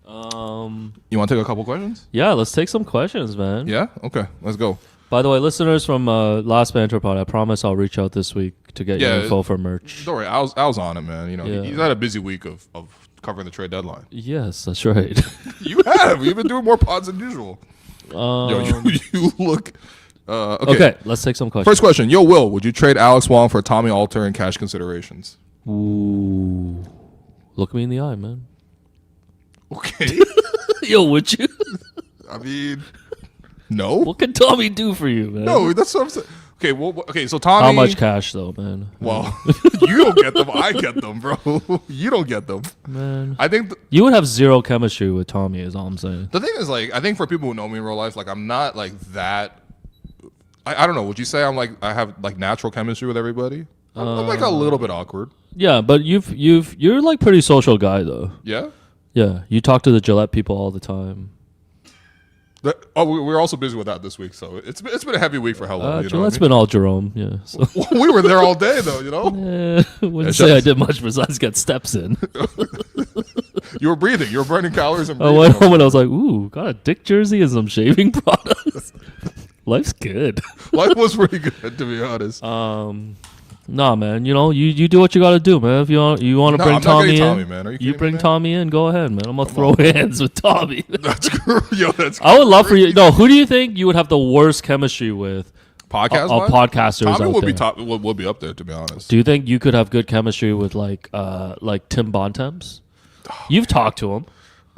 You want to take a couple questions? Yeah, let's take some questions, man. Yeah? Okay, let's go. By the way, listeners from Last Banter Pod, I promise I'll reach out this week to get your info for merch. Don't worry, I was on it, man. He's had a busy week of covering the trade deadline. Yes, that's right. You have. You've been doing more pods than usual. You look... Okay, let's take some questions. First question. Yo, Will, would you trade Alex Wong for Tommy Alter and cash considerations? Ooh. Look me in the eye, man. Okay. Yo, would you? I mean, no. What can Tommy do for you, man? No, that's what I'm saying. Okay, so Tommy... How much cash, though, man? Well, you don't get them. I get them, bro. You don't get them. Man. I think... You would have zero chemistry with Tommy, is all I'm saying. The thing is, like, I think for people who know me in real life, like, I'm not, like, that... I don't know. Would you say I have like natural chemistry with everybody? I'm like a little bit awkward. Yeah, but you're like pretty social guy though. Yeah. Yeah, you talk to the Gillette people all the time. We're also busy with that this week, so it's been a heavy week for Hello. Gillette's been all Jerome. Yeah. So. We were there all day though. Wouldn't say I did much besides get steps in. You were breathing. You were burning calories and breathing. I went home and I was like, ooh, got a dick jersey and some shaving products. Life's good. Life was pretty good, to be honest. Nah, man. You do what you got to do, man. If you want to bring Tommy in, man. You bring Tommy in. Go ahead, man. I'm gonna throw hands with Tommy. That's cool. Yo, that's. I would love for you. No, who do you think you would have the worst chemistry with? Podcasters. Tommy would be up there, to be honest. Do you think you could have good chemistry with like Tim Bontemps? You've talked to him.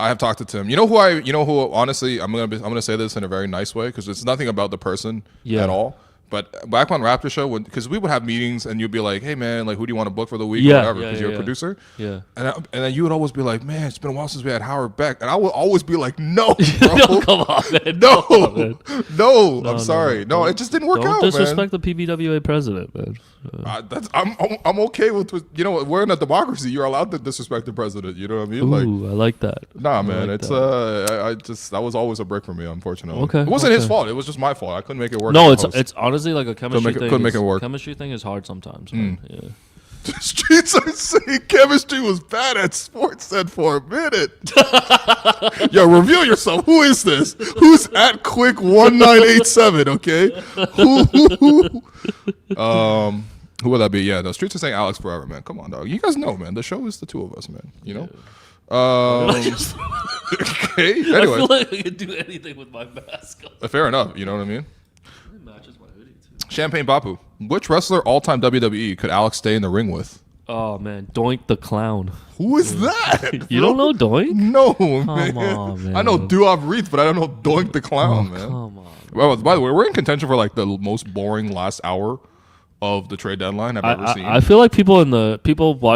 I have talked to Tim. You know who honestly, I'm gonna say this in a very nice way because it's nothing about the person at all. But back on Raptor show, because we would have meetings and you'd be like, "Hey man, like who do you want to book for the week or whatever?" Because you're a producer. Yeah. And then you would always be like, "Man, it's been a while since we had Howard Beck," and I would always be like, "No, bro, no, come on, man. No, I'm sorry, no, it just didn't work out, man. Don't disrespect the PBWA president, man. I'm okay with we're in a democracy. You're allowed to disrespect the president. You know what I mean? Ooh, I like that. Nah, man, that was always a brick for me, unfortunately. Okay, it wasn't his fault. It was just my fault. I couldn't make it work. No, it's honestly like a chemistry thing. Couldn't make it work. Chemistry thing is hard sometimes. Man. Yeah. The streets are saying chemistry was bad at Sports Said for a minute. Yo, reveal yourself. Who is this? Who's at Quick 1987? Okay. Who would that be? Yeah, the streets are saying Alex forever, man. Come on, dog. You guys know, man. The show is the two of us, man. You know. Okay. Anyway, I feel like I could do anything with my mask on. Fair enough. You know what I mean? It matches my hoodie too. Champagne Bapu. Which wrestler all-time WWE could Alex stay in the ring with? Oh man, Doink the Clown. Who is that? You don't know Doink? No, Come on, man. I know Do-Off Reeds, but I don't know Doink the Clown, man. Come on. Well, by the way, we're in contention for like the most boring last hour of the trade deadline I've ever seen. I feel like people watching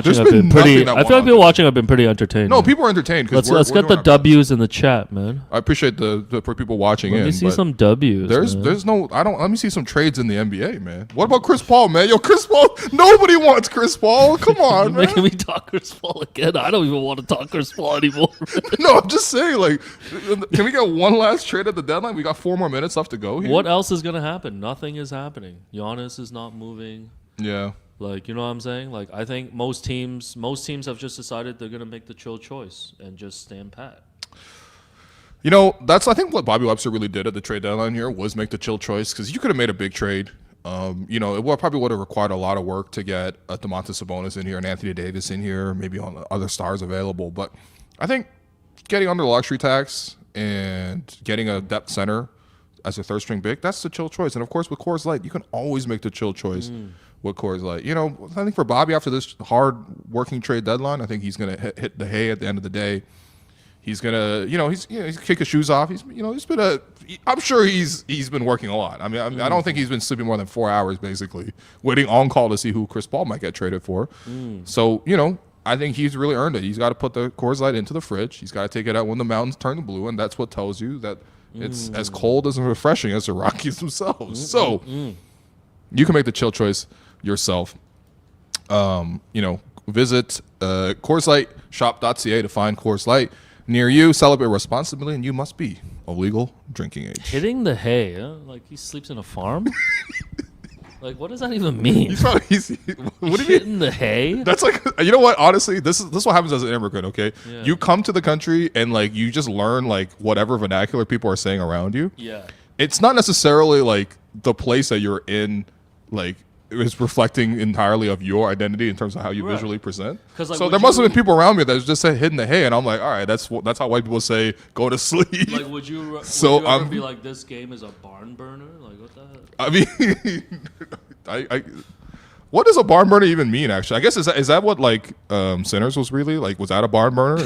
There's have been been pretty. nothing that I feel like won people on watching have been pretty entertained. No, man. people are entertained. Let's get the W's in the chat, man. I appreciate the for people watching Let in. me see but some W's. man. there's no I don't let me see some trades in the NBA, man. What about Chris Paul, man? Yo, Chris Paul. Nobody wants Chris Paul. Come on, You're man. making me talk Chris Paul again. I don't even want to talk Chris Paul anymore. No, I'm just saying. Like, can we get one last trade at the deadline? We got 4 more minutes left to go here. What else is gonna happen? Nothing is happening. Giannis is not moving. Yeah. Like, you know what I'm saying? Like, I think most teams have just decided they're gonna make the chill choice and just stand pat. You know, that's I think what Bobby Webster really did at the trade deadline here was make the chill choice because you could have made a big trade. You know, it probably would have required a lot of work to get a Domantas Sabonis in here and Anthony Davis in here, maybe on the other stars available. But I think getting under the luxury tax and getting a depth center as a third string big, that's the chill choice. And of course, with Coors Light, you can always make the chill choice with Coors Light. You know, I think for Bobby after this hard working trade deadline, I think he's going to hit the hay at the end of the day. He's gonna, he's kick his shoes off. I'm sure he's been working a lot. I mean, I don't think he's been sleeping more than 4 hours, basically, waiting on call to see who Chris Paul might get traded for. So, I think he's really earned it. He's got to put the Coors Light into the fridge. He's got to take it out when the mountains turn blue, and that's what tells you that it's as cold as refreshing as the Rockies themselves. So, you can make the chill choice yourself. Visit CoorsLightShop.ca to find Coors Light near you. Celebrate responsibly, and you must be of legal drinking age. Hitting the hay, huh? Like he sleeps in a farm? Like, what does that even mean? What do you Hitting mean? the hay? That's like, you know what? Honestly, this is what happens as an immigrant. Okay, Yeah. you come to the country and like you just learn like whatever vernacular people are saying around you. Yeah. It's not necessarily like the place that you're in, like is reflecting entirely of your identity in terms of how you Right. visually present. 'Cause, like, so would there must have you- been people around me that just said hitting the hay, and I'm like, all right, that's how white people say go to sleep. Like, would you So, ever I'm- be like, this game is a barn burner? Like, what the heck? I mean, I what does a barn burner even mean? Actually, I guess is that what like Sinners was really like? Was that a barn burner?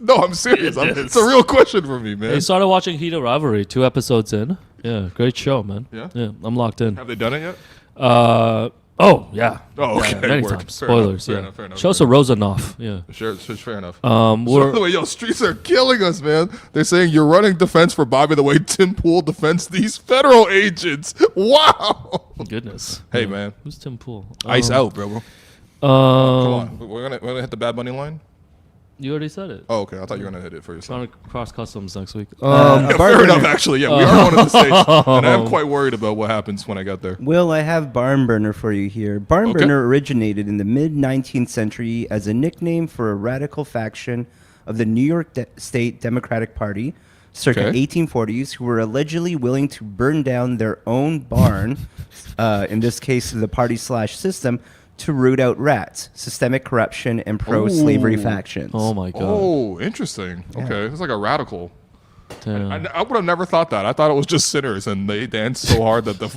No, I'm serious. It's a real question for me, man. Hey, started watching Heat of Rivalry, 2 episodes in. Yeah, great show, man. Yeah? Yeah, I'm locked in. Have they done it yet? Oh, yeah. Oh, okay. Yeah, many Word. times. Fair enough, Spoilers, fair yeah. enough, fair enough, Show us fair a Rozanoff. Yeah. Sure, fair enough. We're, By the way, streets are killing us, man. They're saying you're running defense for Bobby the way Tim Pool defends these federal agents. Wow. goodness. Hey, Yeah. man. Who's Tim Pool? Ice out, bro. Come on. We're gonna hit the Bad Bunny line. You already said it. Oh, okay. I thought you were gonna hit it for yourself. Trying to cross customs next week. Yeah, fair enough, actually. Yeah, we are going to the States. And I'm quite worried about what happens when I get there. Will, I have barn burner for you here. Barn Okay. burner originated in the mid-19th century as a nickname for a radical faction of the New York State Democratic Party, circa Okay. 1840s, who were allegedly willing to burn down their own barn, in this case the party/system, to root out rats, systemic corruption, and pro-slavery Ooh. factions. Oh my god. Oh, interesting. Okay, it's like a radical. Damn. I would have never thought that. I thought it was just sinners, and they danced so hard that the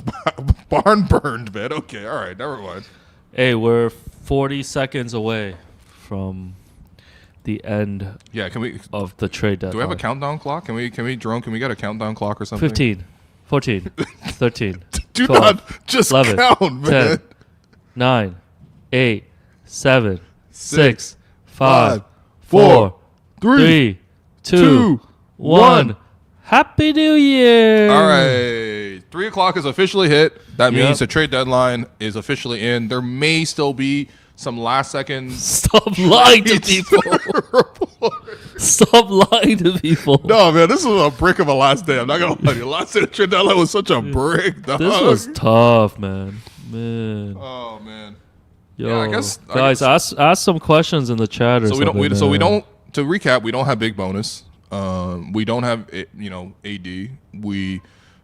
barn burned, man. Okay, all right, never mind. Hey, we're 40 seconds away from the end Yeah, can we? of the trade deadline. Do we have a countdown clock? Can we, Jerome? Can we get a countdown clock or something? 15, 14, 13, Do 12, not just 11, count, man. 10, 9, 8, 7, 6, 5, 4, 3, 2, 1. Happy New Year! All right, 3 o'clock is officially hit. That Yep. means the trade deadline is officially in. There may still be some last second. Stop lying to people. Stop lying to people. No, man, this was a brick of a last day. I'm not gonna lie to you. Last day of the trade deadline was such a brick, dog. This was tough, man. Man. Oh man. Yo, Yeah, I guess- guys, ask some questions in the chat or So we don't. something. So we man. don't. To recap, we don't have big bonus. We don't have AD. We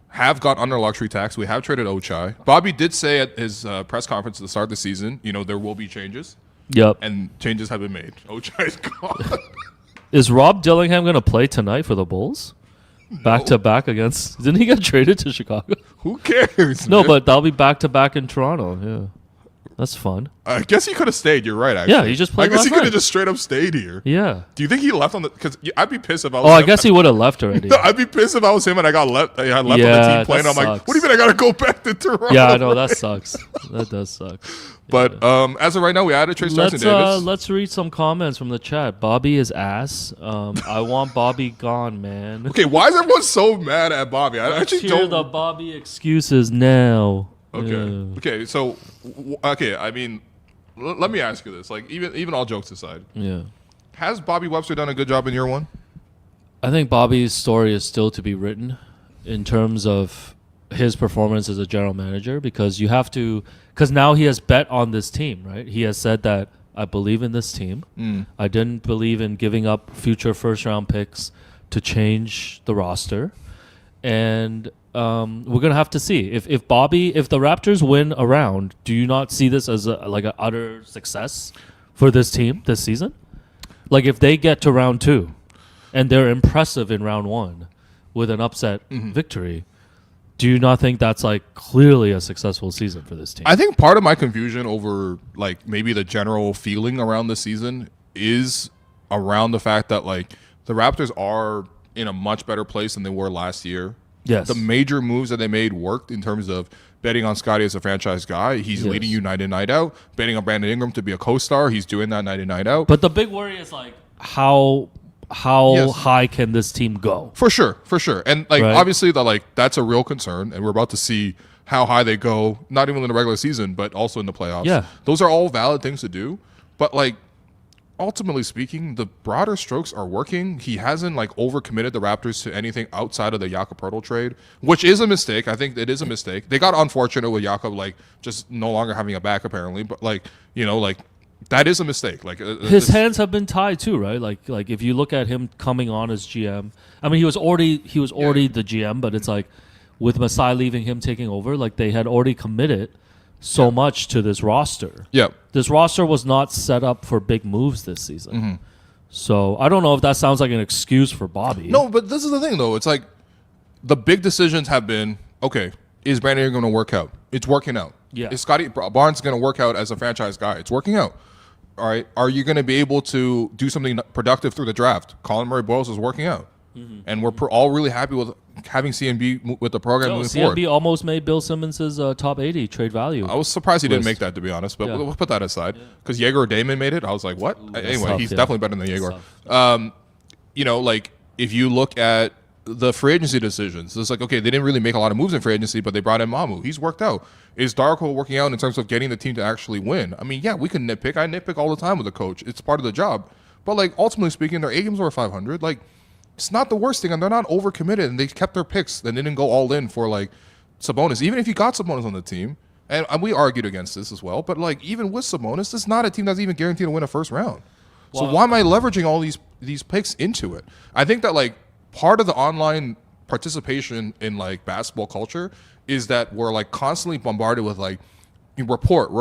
have got under luxury tax. We have traded Ochai. Bobby did say at his press conference at the start of the season, there will be changes, Yep. and changes have been made. Ochai is gone. Is Rob Dillingham going to play tonight for the Bulls? Back to back against. Didn't he get traded to Chicago? Who cares? No, man? but they'll be back to back in Toronto. Yeah. That's fun. I guess he could have stayed. You're right, actually. Yeah, he just played I guess last he could night. have just straight up stayed here. Yeah. Do you think he left on the? Because I'd be pissed if I was. Oh, I him. guess he would have left already. No, I'd be pissed if I was him and I got left. I left on the Yeah, team playing. that I'm like, sucks. what do you mean I gotta go back to Toronto? Yeah, I know that sucks. That does suck. But as of right now, we added Trey Starks and Davis. Let's read some comments from the chat. Bobby is ass. I want Bobby gone, man. Okay, why is everyone so mad at Bobby? I Let's actually hear don't. the Bobby excuses now. Okay. Yeah. Okay. So, okay. I mean, let me ask you this. Like, even all jokes aside, Yeah. has Bobby Webster done a good job in year one? I think Bobby's story is still to be written in terms of his performance as a general manager, because you have to, because now he has bet on this team, right? He has said that I believe in this team. I didn't believe in giving up future first round picks to change the roster. And we're gonna have to see if the Raptors win a round. Do you not see this as like an utter success for this team this season? Like if they get to round 2 and they're impressive in round 1 with an upset victory, do you not think that's like clearly a successful season for this team? I think part of my confusion over like maybe the general feeling around the season is around the fact that like the Raptors are in a much better place than they were last year. Yes. The major moves that they made worked in terms of betting on Scotty as a franchise guy. He's leading you night in, night out. Betting on Brandon Ingram to be a co-star. He's doing that night in, night out. But the big worry is like how Yes. high can this team go? For sure. And like Right. obviously that's a real concern, and we're about to see how high they go, not even in the regular season, but also in the playoffs. Yeah. Those are all valid things to do. But like ultimately speaking, the broader strokes are working. He hasn't like overcommitted the Raptors to anything outside of the Jakob Poeltl trade, which is a mistake. I think it is a mistake. They got unfortunate with Jakob like just no longer having a back apparently, but like, you know, like that is a mistake. Like His hands have been tied too, right? Like if you look at him coming on as GM, I mean he was already the GM, but it's like with Masai leaving, him taking over, like they had already committed so much to this roster. Yeah. This roster was not set up for big moves this season. So I don't know if that sounds like an excuse for Bobby. No, but this is the thing though. It's like the big decisions have been, okay, is Brandon Ingram going to work out? It's working out. Yeah. Is Scotty Barnes going to work out as a franchise guy? It's working out. All right. Are you going to be able to do something productive through the draft? Colin Murray Boyles is working out. And we're all really happy with having CMB with the program moving forward. CMB almost made Bill Simmons' top 80 trade value. I was surprised he didn't list. make that, to be honest, but Yeah. we'll put that aside. Because Jaeger or Damon made it. I was like, what? Anyway, tough, he's yeah. definitely better than Jaeger. Tough. You know, like if you look at the free agency decisions, it's like, okay, they didn't really make a lot of moves in free agency, but they brought in Mamu. He's worked out. Is Darko working out in terms of getting the team to actually win? I mean, yeah, we can nitpick. I nitpick all the time with the coach. It's part of the job. But like ultimately speaking, their A games were 500. Like it's not the worst thing, and they're not overcommitted, and they kept their picks and they didn't go all in for like Sabonis. Even if you got Sabonis on the team, and we argued against this as well, but like even with Sabonis, this is not a team that's even guaranteed to win a first round. So why am I leveraging all these picks into it? I think that like part of the online participation in like basketball culture is that we're like constantly bombarded with like report, and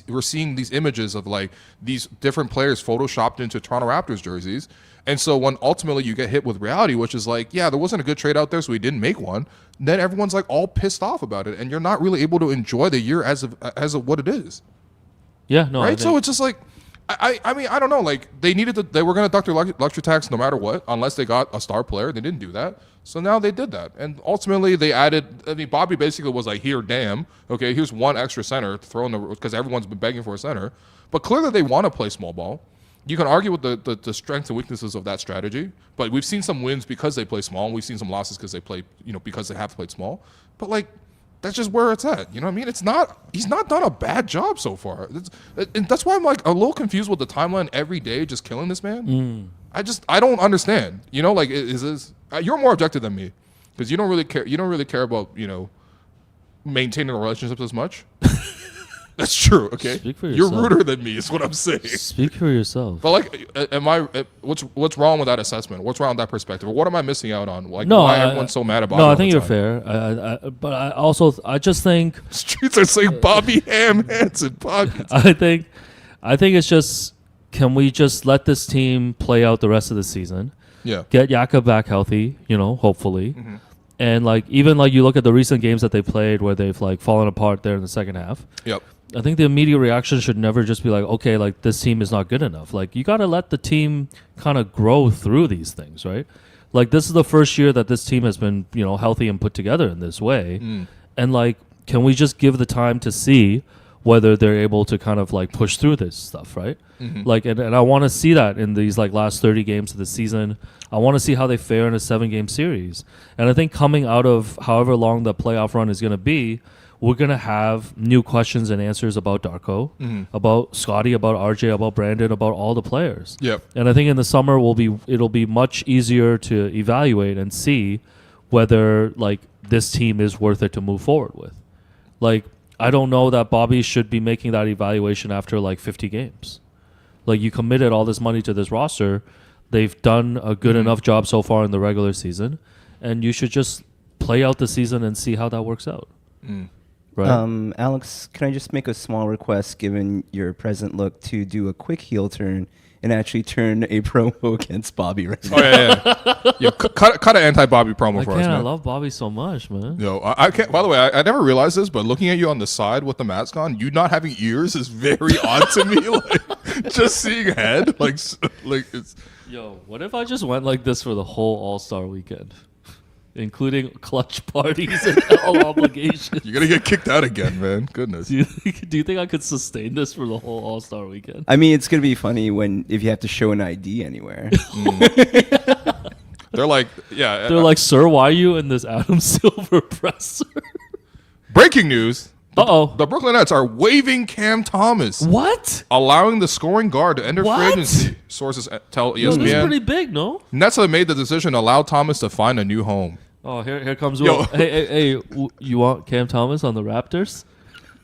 we're seeing these images of like these different players photoshopped into Toronto Raptors jerseys. And so when ultimately you get hit with reality, which is like, yeah, there wasn't a good trade out there, so we didn't make one, then everyone's like all pissed off about it, and you're not really able to enjoy the year as of what it is. Yeah, no. Right? So it's just like, I mean, I don't know. Like they were going to deduct their luxury tax no matter what, unless they got a star player. They didn't do that. So now they did that. And ultimately they added, I mean, Bobby basically was like, here, damn, okay, here's one extra center to throw in because everyone's been begging for a center. But clearly they want to play small ball. You can argue with the strengths and weaknesses of that strategy, but we've seen some wins because they play small, and we've seen some losses because they play, because they have played small. But like, that's just where it's at. You know what I mean? He's not done a bad job so far. And that's why I'm like a little confused with the timeline every day, just killing this man. I don't understand. Like is this? You're more objective than me because you don't really care. You don't really care about maintaining relationships as much. That's true. Okay, Speak for you're yourself. ruder than me. Is what I'm saying. Speak for yourself. But like, what's wrong with that assessment? What's wrong with that perspective? What am I missing out on? Like, No, why everyone's so mad about? No, it I all think the you're time? fair. But I just think Streets are saying Bobby Ham Hansen. Bobby. I think it's just, can we just let this team play out the rest of the season? Yeah. Get Jakob back healthy, hopefully. And like even like you look at the recent games that they played where they've like fallen apart there in the second half. Yep. I think the immediate reaction should never just be like, okay, like this team is not good enough. Like you got to let the team kind of grow through these things, right? Like this is the first year that this team has been, healthy and put together in this way. And like, can we just give the time to see whether they're able to kind of like push through this stuff, right? Like, and I want to see that in these like last 30 games of the season. I want to see how they fare in a 7-game series. And I think coming out of however long the playoff run is going to be, we're going to have new questions and answers about Darko, about Scotty, about RJ, about Brandon, about all the players. Yep. And I think in the summer it'll be much easier to evaluate and see whether like this team is worth it to move forward with. Like, I don't know that Bobby should be making that evaluation after like 50 games. Like, you committed all this money to this roster. They've done a good enough job so far in the regular season, and you should just play out the season and see how that works out. Right? Alex, can I just make a small request, given your present look, to do a quick heel turn and actually turn a promo against Bobby right now? Oh yeah. Yo, cut an anti-Bobby promo for us, man. I love Bobby so much, man. Yo, I can't. By the way, I never realized this, but looking at you on the side with the mask on, you not having ears is very odd to me. Like, just seeing head, like it's. Yo, what if I just went like this for the whole All-Star weekend? Including clutch parties and all obligations. You're gonna get kicked out again, man. Goodness. Do you think I could sustain this for the whole All-Star weekend? I mean, it's gonna be funny if you have to show an ID anywhere. They're like, yeah. They're like, sir, why are you in this Adam Silver presser? Breaking news. Uh-oh. The Brooklyn Nets are waiving Cam Thomas, What? allowing the scoring guard to enter free What? agency. Sources tell Yo, this is ESPN. pretty big, no? Nets have made the decision to allow Thomas to find a new home. Oh, here comes Yo. Will. Hey, you want Cam Thomas on the Raptors?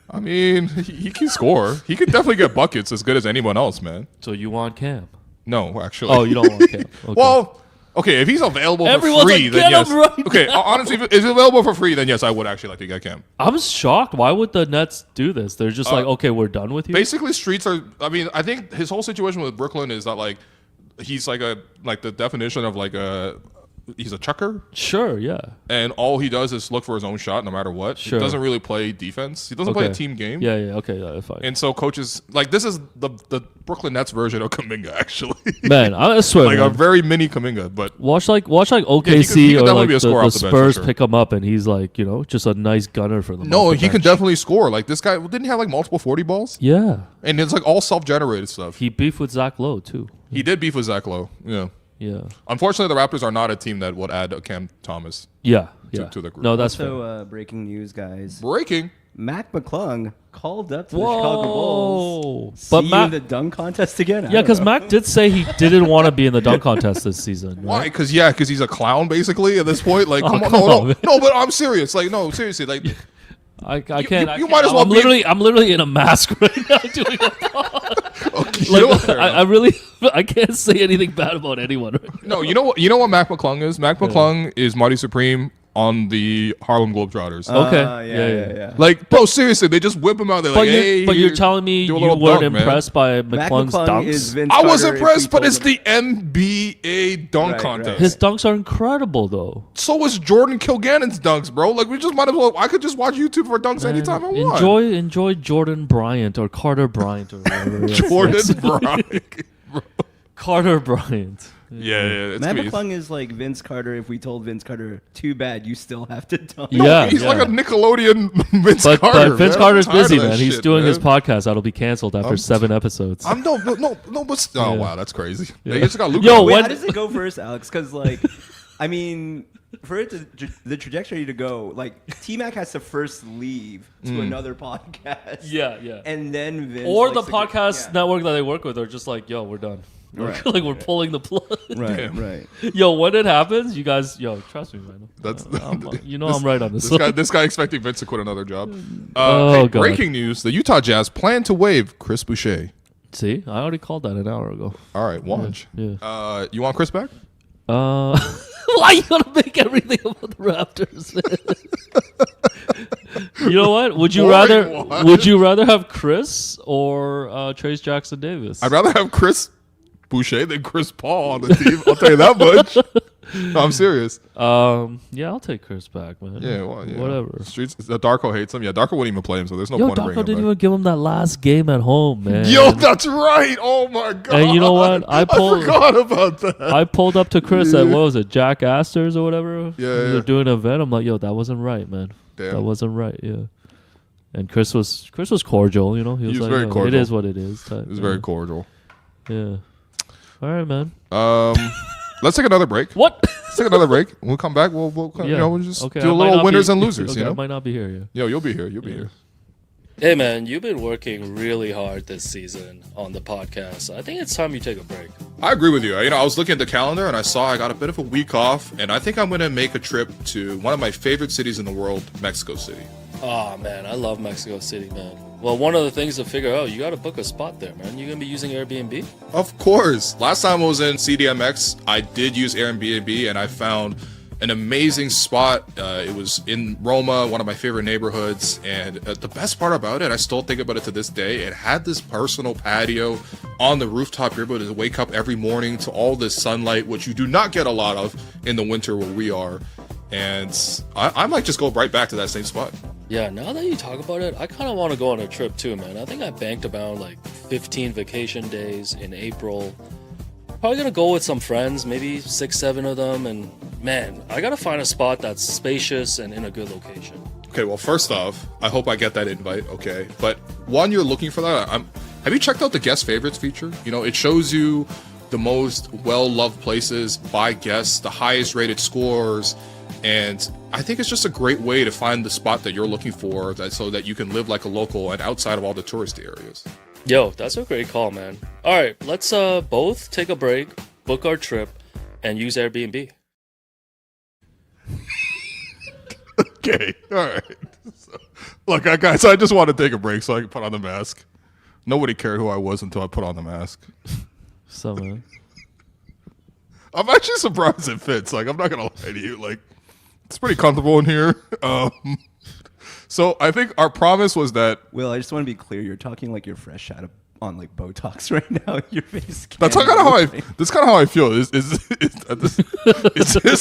I mean, he can score. He could definitely get buckets as good as anyone else, man. So you want Cam? No, actually. Oh, you don't want Cam. Okay. Well, okay, if he's available Everyone's for free, like, then "Get yes. him right Okay, now." honestly, if it's available for free, then yes, I would actually like to get Cam. I'm shocked. Why would the Nets do this? They're just like, okay, we're done with you. Basically, streets are. I mean, I think his whole situation with Brooklyn is that like he's like the definition of like he's a chucker, Sure, yeah. and all he does is look for his own shot no matter what. Sure. He doesn't really play defense. He doesn't play a team game. Yeah, okay, yeah, fine. And so coaches like this is the Brooklyn Nets version of Kuminga, actually. Man, I swear, like man. a very mini Kuminga, but Watch like OKC he could or definitely like be a scorer the off the bench, for Spurs sure. pick him up and he's like, just a nice gunner for them. no, off the he can bench. definitely score. Like this guy didn't he have like multiple 40 balls, Yeah. and it's like all self-generated stuff. He beefed with Zach Lowe too. He did beef with Zach Lowe. Yeah. Yeah. Unfortunately, the Raptors are not a team that would add Cam Thomas. Yeah. To the group. No, that's fair. So, breaking news, guys. Breaking. Mac McClung called up to the Whoa. Chicago Bulls. But See you Mac- in the dunk contest again? I Yeah, don't because know. Mac did say he didn't want to be in the dunk contest this season. Why? Right? Because he's a clown basically at this point. Like, come on, come on, no, man. no, but I'm serious. Like, no, seriously, like, I can't. you might as well I'm be- I'm literally in a mask right now doing a pod. okay, Like, I really, I can't say anything bad about anyone. Right now. no, you know what Mac McClung is? Mac McClung is Marty Supreme on the Harlem Globetrotters. Okay. Yeah. Like, bro, seriously, they just whip him out. They're But like, hey, you're here, telling me do you a little weren't dunk, man. impressed by Mac McClung's McClung is dunks? Vince I was Carter if impressed, we but it's told him- the NBA dunk Right, contest. right. His dunks are incredible, though. So was Jordan Kilgannon's dunks, bro. Like, we just might as well. I could just watch YouTube for dunks anytime I want. Enjoy Jordan Bryant or Carter Bryant or whatever. it is. Jordan Bryant. Carter Bryant. Yeah. It's Matt gonna be- McClung is like Vince Carter if we told Vince Carter, too bad, you still have to dunk. Yeah. He's like a Nickelodeon Vince Carter. But Vince man. Carter's I'm tired of busy, that man. He's shit, doing man. his podcast that'll be canceled after 7 episodes. I'm no, but oh Yeah. wow, that's crazy. Yeah. They just got Luke. Yo, Wait, when- how does it go first, Alex? Because, like, I mean, for it to the trajectory to go, like, T-Mac has to first leave to another podcast. Yeah. And then Vince. Or the likes to go- podcast yeah. network that they work with are just like, yo, we're done. Right. Like, we're pulling the plug. Right, Damn. right. Yo, when it happens, you guys, trust me, man. That's I'm right on this. This guy expecting Vince to quit another job. Oh, Hey, God. breaking news: the Utah Jazz plan to waive Chris Boucher. See, I already called that an hour ago. All right, watch. Yeah. You want Chris back? Why you gotta make everything about the Raptors? Man? You know what? Would you Boring, what? Would you rather have Chris or Trace Jackson Davis? I'd rather have Chris Boucher than Chris Paul on the team. I'll tell you that much. No, I'm serious. Yeah, I'll take Chris back, man. Yeah, well, yeah. Whatever. Streets. Darko hates him. Yeah, Darko wouldn't even play him, so there's no Yo, point in Darko bringing didn't him even give him that last game at home, man. back. Yo, that's right. Oh my god. And you know what? I forgot about that. I pulled up to Chris at what was it, Jack Astor's or whatever. Yeah, They're yeah. doing an event. I'm like, yo, that wasn't right, man. Damn. That wasn't right. Yeah. And Chris was cordial. You know, he was like, very yo, cordial. it is what it is. Type, It was very cordial. Yeah. All right, man. Let's take another break. What? Let's take another break. When we come back, we'll we'll just Okay, do I a might little not winners be- and losers. Okay, You I know? might not be here. Yeah. Yo, you'll be here. You'll be here. Hey, man, you've been working really hard this season on the podcast. I think it's time you take a break. I agree with you. You know, I was looking at the calendar and I saw I got a bit of a week off, and I think I'm going to make a trip to one of my favorite cities in the world, Mexico City. Oh, man, I love Mexico City, man. Well, one of the things to figure out, you got to book a spot there, man. You going to be using Airbnb? Of course. Last time I was in CDMX, I did use Airbnb, and I found an amazing spot. It was in Roma, one of my favorite neighborhoods, and the best part about it, I still think about it to this day, it had this personal patio on the rooftop. You're able to wake up every morning to all this sunlight, which you do not get a lot of in the winter where we are. And I might just go right back to that same spot. Yeah, now that you talk about it, I kind of want to go on a trip too, man. I think I banked about like 15 vacation days in April. Probably gonna go with some friends, maybe 6-7 of them, and man, I gotta find a spot that's spacious and in a good location. Okay, well, first off, I hope I get that invite, okay? But while you're looking for that, have you checked out the guest favorites feature? You know, it shows you the most well-loved places by guests, the highest rated scores, and I think it's just a great way to find the spot that you're looking for, so that you can live like a local and outside of all the touristy areas. Yo, that's a great call, man. All right, let's both take a break, book our trip, and use Airbnb. Okay, all right. Look, guys, I just want to take a break so I can put on the mask. Nobody cared who I was until I put on the mask. So, man. I'm actually surprised it fits. Like, I'm not gonna lie to you. Like, it's pretty comfortable in here. So I think our promise was that. Will, I just want to be clear. You're talking like you're fresh out of on like Botox right now. Your face. That's kind of how I. That's kind of how I feel. Is this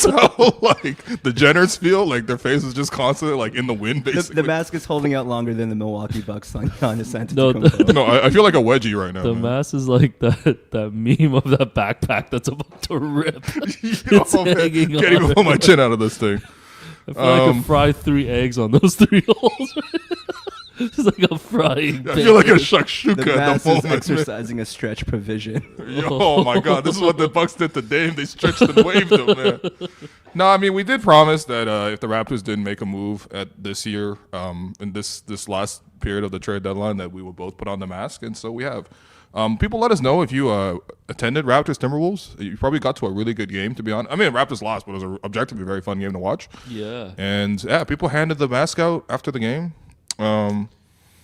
how like the Jenners feel? Like their face is just constantly like in the wind, basically. The mask is holding out longer than the Milwaukee Bucks on Giannis No, Antetokounmpo. No, I feel like a wedgie right now. The man. mask is like that meme of that backpack that's about to rip. It's Oh, man, hanging can't even on. pull my chin out of this thing. I feel like I could fry 3 eggs on those 3 holes. It's like a frying I feel like a The shakshuka at mask the is moment. man. exercising a stretch provision. Oh my God! This is what the Bucks did to Dame. They stretched and waved him, man. No, I mean we did promise that if the Raptors didn't make a move at this year, in this last period of the trade deadline, that we would both put on the mask, and so we have. People, let us know if you attended Raptors Timberwolves. You probably got to a really good game, to be honest. I mean, Raptors lost, but it was an objectively very fun game to watch. Yeah. And yeah, people handed the mask out after the game.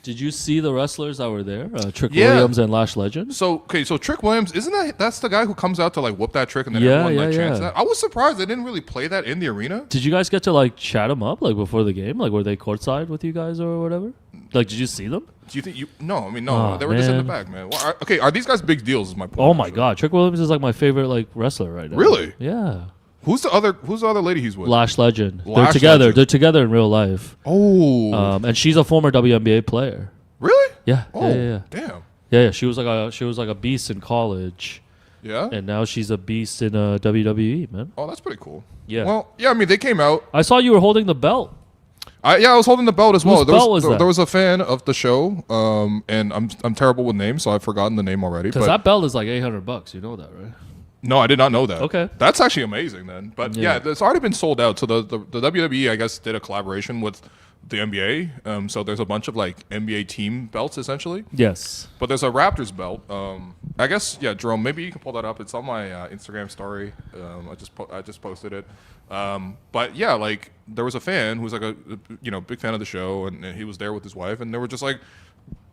Did you see the wrestlers that were there? Trick Yeah. Williams and Lash Legend? So Trick Williams, that's the guy who comes out to like whoop that trick and then Yeah, everyone like yeah, chants yeah. that? I was surprised they didn't really play that in the arena. Did you guys get to like chat them up like before the game? Like were they courtside with you guys or whatever? Like did you see them? Do you think you? No, I mean no. Oh, They were just in the man. back, man. Well, are these guys big deals? Is my point. Oh my god, Trick Williams is like my favorite like wrestler right now. Really? Yeah. Who's the other lady he's with? Lash Legend. They're Lash together. Legend. They're together in real life. Oh, And she's a former WNBA player. really? Yeah. Oh, Yeah. damn. Yeah. She was like a beast in college, Yeah. and now she's a beast in WWE, man. Oh, that's pretty cool. Yeah. Well, yeah. I mean, they came out. I saw you were holding the belt. I was holding the belt as well. Whose belt was that? There was a fan of the show, and I'm terrible with names, so I've forgotten the name already. Because But that belt is like $800. You know that, right? no, I did not know that. Okay. That's actually amazing then. But Yeah. yeah, it's already been sold out. So the WWE, I guess, did a collaboration with the NBA. So there's a bunch of like NBA team belts essentially. Yes. But there's a Raptors belt. I guess, yeah, Jerome, maybe you can pull that up. It's on my Instagram story. I just posted it. But yeah, like there was a fan who's like a big fan of the show, and he was there with his wife, and they were just like,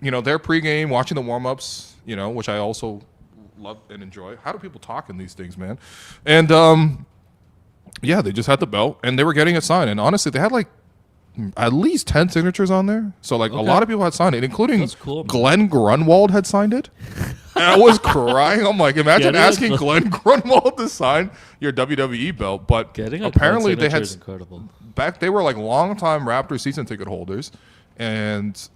their pregame, watching the warm-ups, which I also love and enjoy. How do people talk in these things, man? And yeah, they just had the belt, and they were getting it signed. And honestly, they had like at least 10 signatures on there. So like a Okay. lot of people had signed it, including That's cool, man. Glenn Grunwald had signed it. And I was crying. I'm like, imagine Getting asking a- Glenn Grunwald to sign your WWE belt. But Getting a apparently Glenn they signature had is incredible. they were like longtime Raptors season ticket holders, and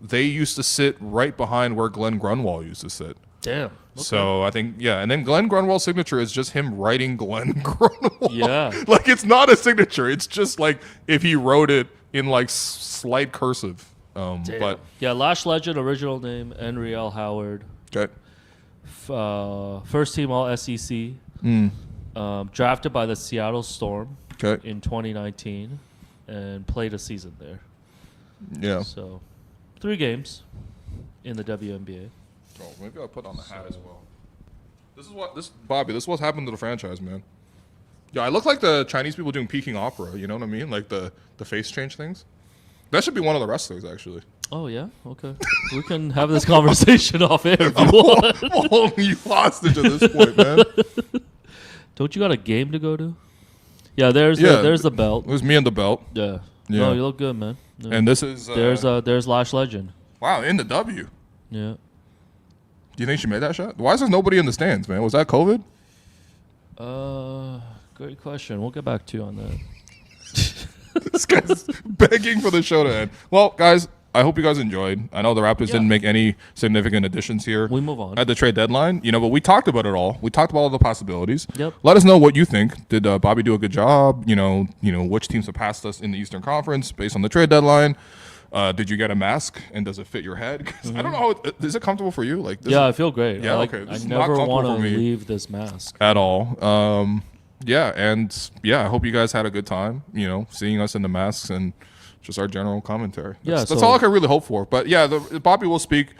they used to sit right behind where Glenn Grunwald used to sit. Damn. Okay. So I think and then Glenn Grunwald's signature is just him writing Glenn Grunwald. Yeah. Like it's not a signature. It's just like if he wrote it in like slight cursive. Damn. But Yeah, Lash Legend, original name, Henry L. Howard. okay. First team All SEC. Drafted by the Seattle Storm Okay. in 2019 and played a season there. Yeah. So 3 games in the WNBA. Oh, maybe I'll put on the hat as well. Bobby, this is what's happened to the franchise, man. Yeah, I look like the Chinese people doing Peking opera, you know what I mean? Like the face change things. That should be one of the wrestlers, actually. Oh, yeah? Okay. We can have this conversation off air if you want. I'm holding you hostage at this point, man. Don't you got a game to go to? Yeah, there's the belt. It was me and the belt. Yeah. Yeah. No, you look good, man. Yeah. And this is... there's Lash Legend. wow, in the W. Yeah. Do you think she made that shot? Why is there nobody in the stands, man? Was that COVID? Great question. We'll get back to you on that. This guy's begging for the show to end. Well, guys, I hope you guys enjoyed. I know the Raptors didn't make any significant additions here. We move on. At the trade deadline, but we talked about it all. We talked about all the possibilities. Yep. Let us know what you think. Did Bobby do a good job? Which teams have passed us in the Eastern Conference based on the trade deadline? Did you get a mask and does it fit your head? 'Cause I don't know. Is it comfortable for you? Like, this Yeah, I feel great. Yeah, Like, okay. I This is not never comfortable want to for me. leave this mask. at all. I hope you guys had a good time, seeing us in the masks and just our general commentary. That's so- all I can really hope for. But yeah, Bobby will speak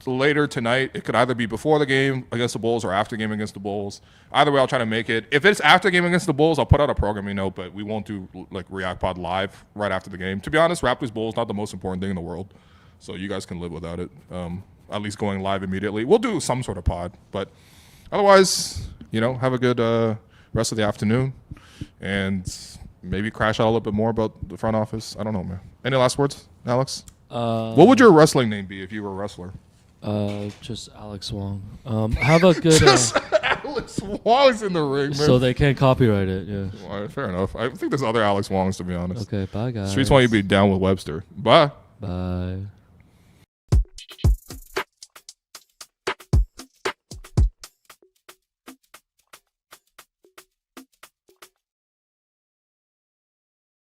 later tonight. It could either be before the game against the Bulls or after the game against the Bulls. Either way, I'll try to make it. If it's after the game against the Bulls, I'll put out a programming note, but we won't do like React Pod live right after the game. To be honest, Raptors Bulls not the most important thing in the world, so you guys can live without it. At least going live immediately. We'll do some sort of pod, but otherwise, have a good rest of the afternoon, and maybe crash out a little bit more about the front office. I don't know, man. Any last words, Alex? What would your wrestling name be if you were a wrestler? Just Alex Wong. Have a good. Alex Wong's in the ring, man. So they can't copyright it. Yeah. All right, fair enough. I think there's other Alex Wongs, to be honest. Okay. Bye, guys. Streets want you to be down with Webster. Bye. Bye.